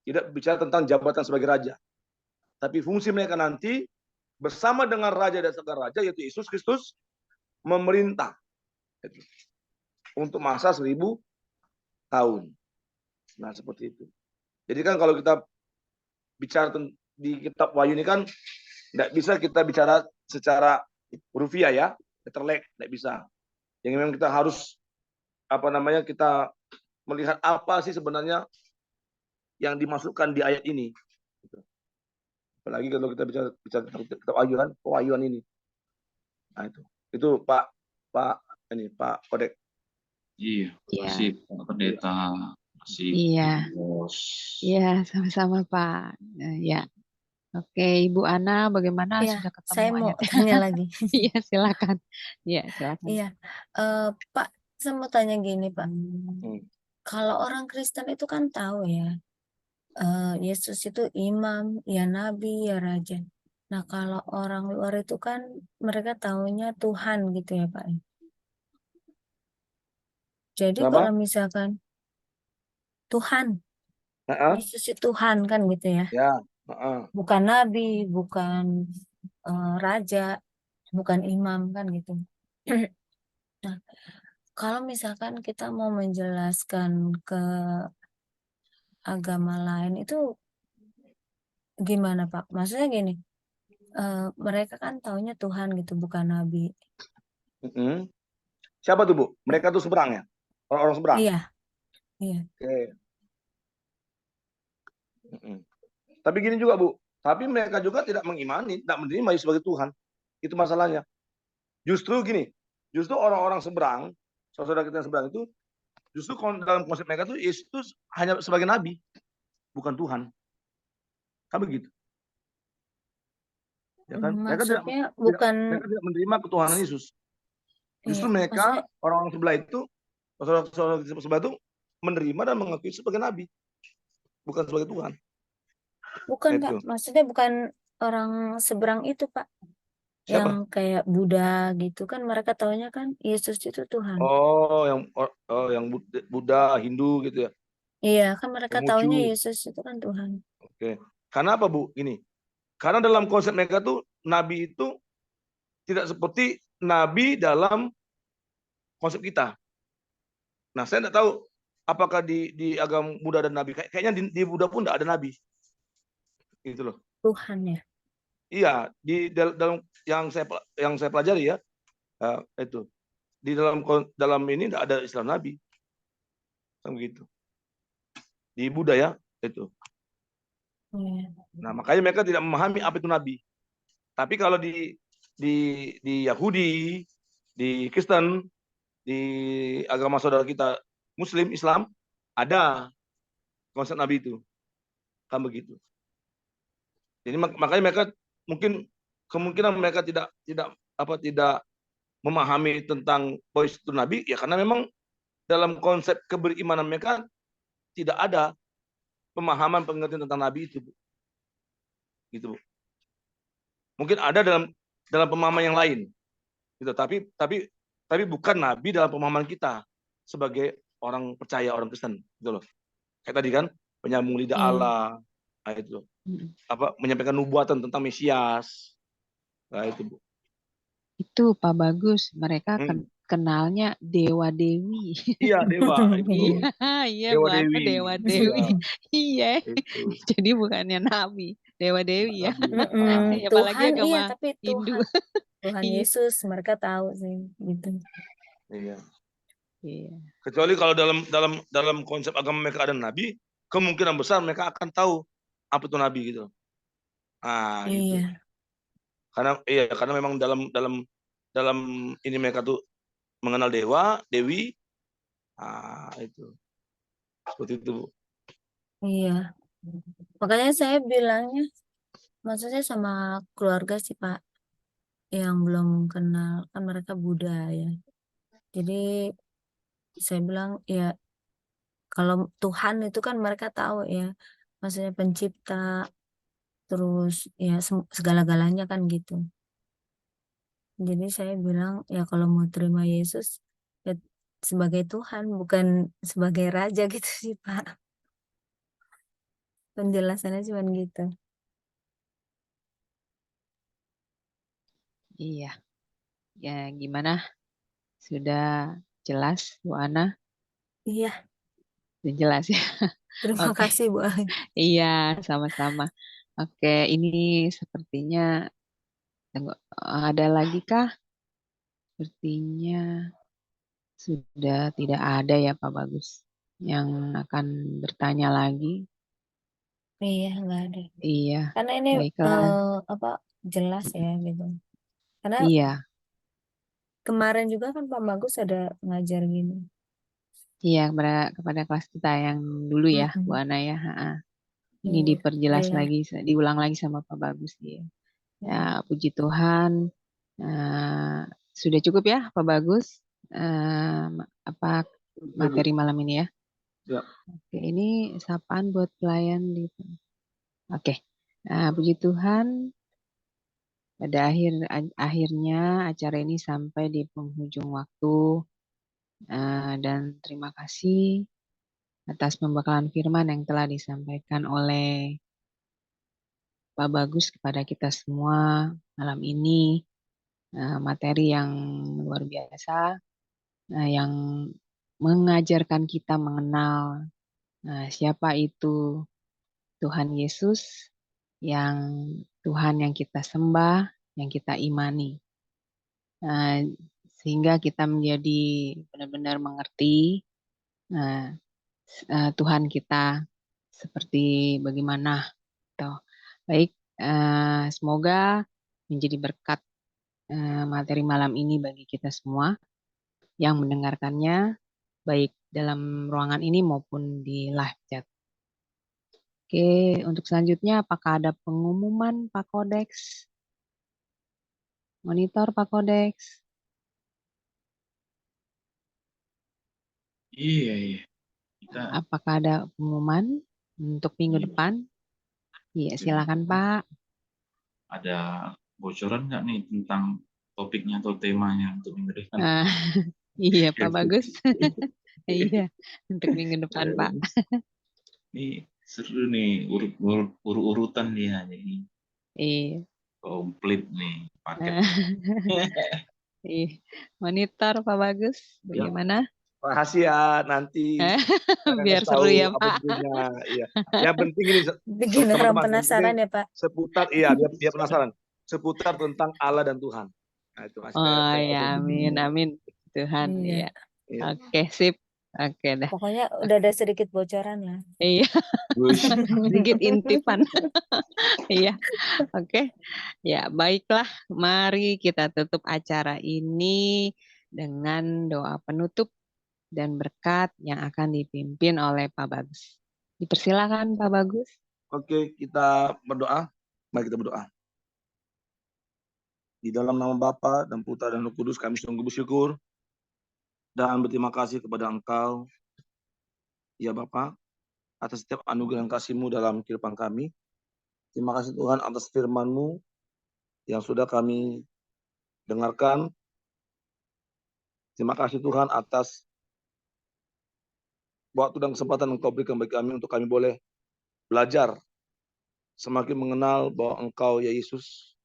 tidak bicara tentang jabatan sebagai raja, tapi fungsi mereka nanti bersama dengan raja dan segala raja, yaitu Yesus Kristus, memerintah itu, untuk masa 1000 tahun. Nah, seperti itu. Jadi kan kalau kita bicara di kitab Wahyu ini kan tidak bisa kita bicara secara rupiah ya, terlek, tidak bisa. Yang memang kita harus kita melihat apa sih sebenarnya yang dimasukkan di ayat ini. Apalagi kalau kita bicara tentang kitab Wahyuan ini. Nah, itu Pak Kodek. Iya, terima kasih Pak Pendeta. Iya. Bos. Iya, sama-sama Pak. Ya. Oke, Ibu Ana, bagaimana Ya, sudah ketemu saya mau ayatnya? tanya lagi. Iya, silakan. Iya, silakan. Iya, Pak, saya mau tanya gini, Pak. Kalau orang Kristen itu kan tahu ya, Yesus itu imam, ya nabi, ya raja. Nah, kalau orang luar itu kan mereka taunya Tuhan gitu ya, Pak. Jadi Kenapa? kalau misalkan Tuhan, Yesus itu Tuhan kan gitu ya. Ya. Bukan nabi, bukan raja, bukan imam kan gitu. Nah, kalau misalkan kita mau menjelaskan ke agama lain itu gimana Pak? Maksudnya gini, mereka kan taunya Tuhan gitu, bukan nabi. Siapa tuh Bu? Mereka tuh seberang ya? Orang-orang seberang? Iya. Oke. Tapi gini juga Bu, tapi mereka juga tidak mengimani, tidak menerima Yesus sebagai Tuhan. Itu masalahnya. Justru gini, justru orang-orang seberang, saudara kita yang seberang itu, justru dalam konsep mereka itu Yesus itu hanya sebagai nabi, bukan Tuhan. Kan begitu. Ya kan? Mereka tidak menerima ketuhanan Yesus. Justru mereka, orang-orang sebelah itu, saudara sebelah itu menerima dan mengakui sebagai nabi, bukan sebagai Tuhan. Bukan Pak, maksudnya bukan orang seberang itu Pak. Siapa? yang kayak Buddha gitu kan mereka taunya kan Yesus itu Tuhan. Oh, yang Buddha, Hindu gitu ya. Iya, kan mereka taunya Konghucu. Yesus itu kan Tuhan. Oke. Karena apa, Bu? Gini. Karena dalam konsep mereka tuh nabi itu tidak seperti nabi dalam konsep kita. Nah, saya tidak tahu apakah di agama Buddha ada nabi. Kayaknya di Buddha pun tidak ada nabi. Gitu loh. Tuhan ya. Iya, dalam yang saya pelajari ya, itu di dalam ini tidak ada istilah nabi, kan begitu. Di Buddha ya, itu. Iya. Nah, makanya mereka tidak memahami apa itu nabi. Tapi kalau di Yahudi, di Kristen, di agama saudara kita Muslim, Islam, ada konsep nabi itu, kan begitu. Jadi makanya mereka kemungkinan mereka tidak memahami tentang bahwa itu nabi ya karena memang dalam konsep keberimanan mereka tidak ada pemahaman pengertian tentang nabi itu, Bu. Gitu, Bu. Mungkin ada dalam pemahaman yang lain, gitu. Tapi bukan nabi dalam pemahaman kita sebagai orang percaya, orang Kristen, gitu loh. Kayak tadi kan penyambung lidah Iya. Allah, nah, itu menyampaikan nubuatan tentang Mesias, nah itu, Bu. Itu Pak Bagus, mereka kenalnya Dewa Dewi. Iya, dewa itu. Iya, Dewa Bapak Dewi. Dewa Dewi. Iya. Itu. Jadi bukannya nabi, Dewa Dewi ya. Nabi. Apalagi Tuhan agama iya, tapi Hindu. Tuhan Iya. Yesus mereka tahu sih gitu. Iya. Iya. Kecuali kalau dalam konsep agama mereka ada nabi, kemungkinan besar mereka akan tahu apa itu nabi gitu. Ah, gitu. Iya. Karena memang dalam ini mereka tuh mengenal dewa, dewi. Ah, itu. Seperti itu, Bu. Iya. Makanya saya bilangnya, maksudnya sama keluarga sih Pak, yang belum kenal kan mereka Buddha ya. Jadi saya bilang ya kalau Tuhan itu kan mereka tahu ya, maksudnya pencipta, terus ya segala-galanya kan gitu. Jadi saya bilang ya kalau mau terima Yesus ya sebagai Tuhan bukan sebagai raja gitu sih Pak. Penjelasannya cuma gitu. Iya. Ya, gimana? Sudah jelas, Bu Ana? Iya, Sudah jelas ya. terima Oke. kasih Bu Ali. Iya, sama-sama. Oke, ini sepertinya ada lagi kah? Sepertinya sudah tidak ada ya Pak Bagus yang akan bertanya lagi. Iya, nggak ada. Iya, Karena ini baiklah. jelas ya gitu. Karena Iya, kemarin juga kan Pak Bagus ada ngajar gini. iya kepada kelas kita yang dulu ya, Bu Mm-mm. Ana ya. Ha-ha. Ini Iya, diperjelas jelas. lagi, diulang lagi sama Pak Bagus dia. Ya, Iya. puji Tuhan. eh, sudah cukup ya, Pak Bagus. Eh, apa materi malam ini ya? Ya. Oke, ini sapaan buat pelayan di. Oke, puji Tuhan. Pada akhirnya acara ini sampai di penghujung waktu. Dan terima kasih atas pembekalan firman yang telah disampaikan oleh Pak Bagus kepada kita semua malam ini. Materi yang luar biasa, yang mengajarkan kita mengenal siapa itu Tuhan Yesus, yang Tuhan yang kita sembah, yang kita imani. Sehingga kita menjadi benar-benar mengerti Tuhan kita seperti bagaimana. Baik, semoga menjadi berkat materi malam ini bagi kita semua yang mendengarkannya, baik dalam ruangan ini maupun di live chat. Oke, untuk selanjutnya apakah ada pengumuman Pak Kodeks? Monitor Pak Kodeks? Iya. Apakah ada pengumuman untuk minggu depan? Iya, silakan Pak. Ada bocoran nggak nih tentang topiknya atau temanya untuk minggu depan? Ah, iya Pak Bagus. Iya, untuk minggu depan Pak. Ini seru nih, urutan dia, jadi Iya. komplit nih paket. Iya. Monitor Pak Bagus, Ya, bagaimana? makasih ya, nanti saya Biar kasih seru tahu ya apa Pak. judulnya. Iya. Yang penting ini Bikin orang teman-teman, yang penting penasaran ya Pak. seputar, iya dia penasaran seputar tentang Allah dan Tuhan. Nah, itu masih Oh saya ya, kasih. amin, amin. Tuhan, Iya. iya. Iya. Oke, sip. Oke dah. Pokoknya udah ada sedikit bocoran lah. Iya, Wush. sedikit intipan. Iya, oke. Ya, baiklah. Mari kita tutup acara ini dengan doa penutup dan berkat yang akan dipimpin oleh Pak Bagus. Dipersilakan Pak Bagus. Oke, kita berdoa. Mari kita berdoa. Di dalam nama Bapa dan Putra dan Roh Kudus kami sungguh bersyukur dan berterima kasih kepada Engkau, ya Bapa, atas setiap anugerah dan kasih-Mu dalam kehidupan kami. Terima kasih Tuhan atas firman-Mu yang sudah kami dengarkan. Terima kasih Tuhan atas waktu dan kesempatan Engkau berikan bagi kami untuk kami boleh belajar semakin mengenal bahwa Engkau ya Yesus,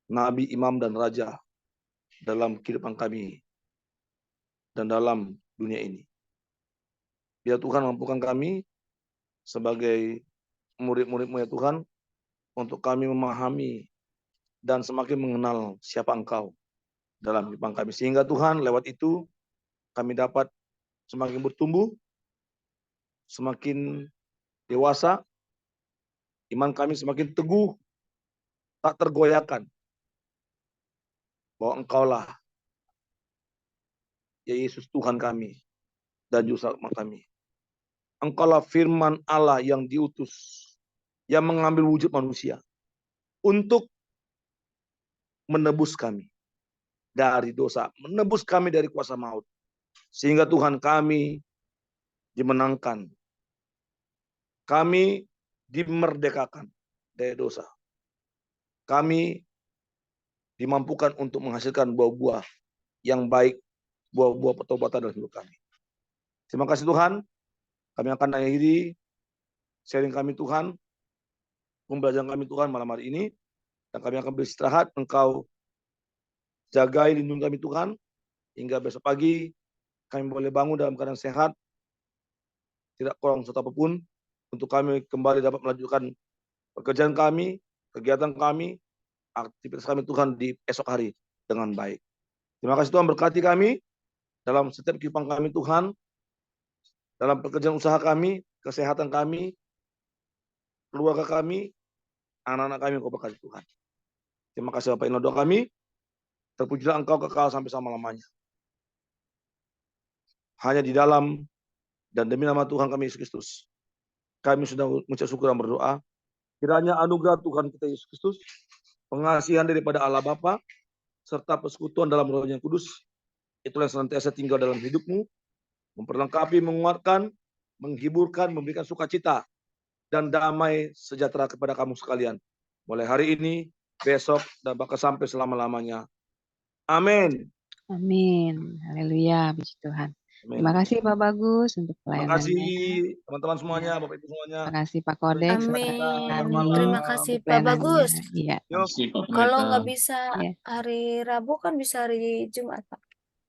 Nabi, Imam, dan Raja dalam kehidupan kami dan dalam dunia ini. Biar Tuhan mampukan kami sebagai murid-murid-Mu ya Tuhan, untuk kami memahami dan semakin mengenal siapa Engkau dalam kehidupan kami. Sehingga Tuhan lewat itu kami dapat semakin bertumbuh, semakin dewasa, iman kami semakin teguh, tak tergoyahkan bahwa Engkaulah ya Yesus Tuhan kami dan Juru Selamat kami. Engkaulah firman Allah yang diutus, yang mengambil wujud manusia untuk menebus kami dari dosa, menebus kami dari kuasa maut. Sehingga Tuhan kami dimenangkan, kami dimerdekakan dari dosa. Kami dimampukan untuk menghasilkan buah-buah yang baik, buah-buah pertobatan dalam hidup kami. Terima kasih Tuhan. Kami akan akhiri sharing kami Tuhan, pembelajaran kami Tuhan malam hari ini, dan kami akan beristirahat. Engkau jagai, lindungi kami Tuhan, hingga besok pagi kami boleh bangun dalam keadaan sehat, tidak kurang suatu apapun, untuk kami kembali dapat melanjutkan pekerjaan kami, kegiatan kami, aktivitas kami Tuhan di esok hari dengan baik. Terima kasih Tuhan, berkati kami dalam setiap kehidupan kami Tuhan, dalam pekerjaan usaha kami, kesehatan kami, keluarga kami, anak-anak kami, Engkau berkati Tuhan. Terima kasih Bapak, inilah doa kami. Terpujilah Engkau kekal sampai selama-lamanya. Hanya di dalam dan demi nama Tuhan kami Yesus Kristus, kami sudah mengucap syukur dan berdoa. Kiranya anugerah Tuhan kita Yesus Kristus, pengasihan daripada Allah Bapa, serta persekutuan dalam Roh yang Kudus, itulah yang senantiasa tinggal dalam hidupmu, memperlengkapi, menguatkan, menghiburkan, memberikan sukacita dan damai sejahtera kepada kamu sekalian. Mulai hari ini, besok, dan bahkan sampai selama-lamanya. Amin. Amin. Haleluya, puji Tuhan. Amin. Terima kasih Pak Bagus untuk Terima pelayanannya. kasih teman-teman semuanya, Ya. Bapak Ibu semuanya. Terima kasih Pak Kodek Amin. sekali Terima kasih untuk Pak pelayanannya. Bagus. Iya. Yuk, Kalau nggak bisa Ya. hari Rabu kan bisa hari Jumat Pak.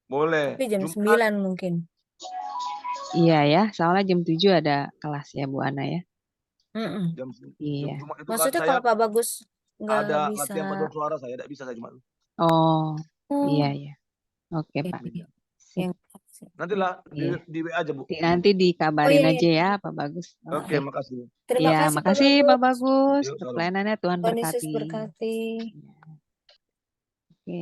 boleh. Tapi jam Jumat, 9 mungkin. Iya ya, soalnya jam 7 ada kelas ya Bu Ana ya. Mm-mm. jam Iya. Jumat itu Maksudnya saya kalau Pak Bagus nggak ada bisa. latihan paduan suara, saya tidak bisa saya Jumat. Oh, Oh, iya ya. Oke iya, Pak. iya. Sip. Yang Nantilah Iya. di WA aja Bu. Nanti dikabarin Oh, iya, aja iya. ya Pak Bagus. Oke, makasih. Terima Iya, kasih Pak makasih Pak Bagus. Bagus Yuk, untuk salam. pelayanannya. Tuhan Tuhan Yesus berkati. berkati. Oke.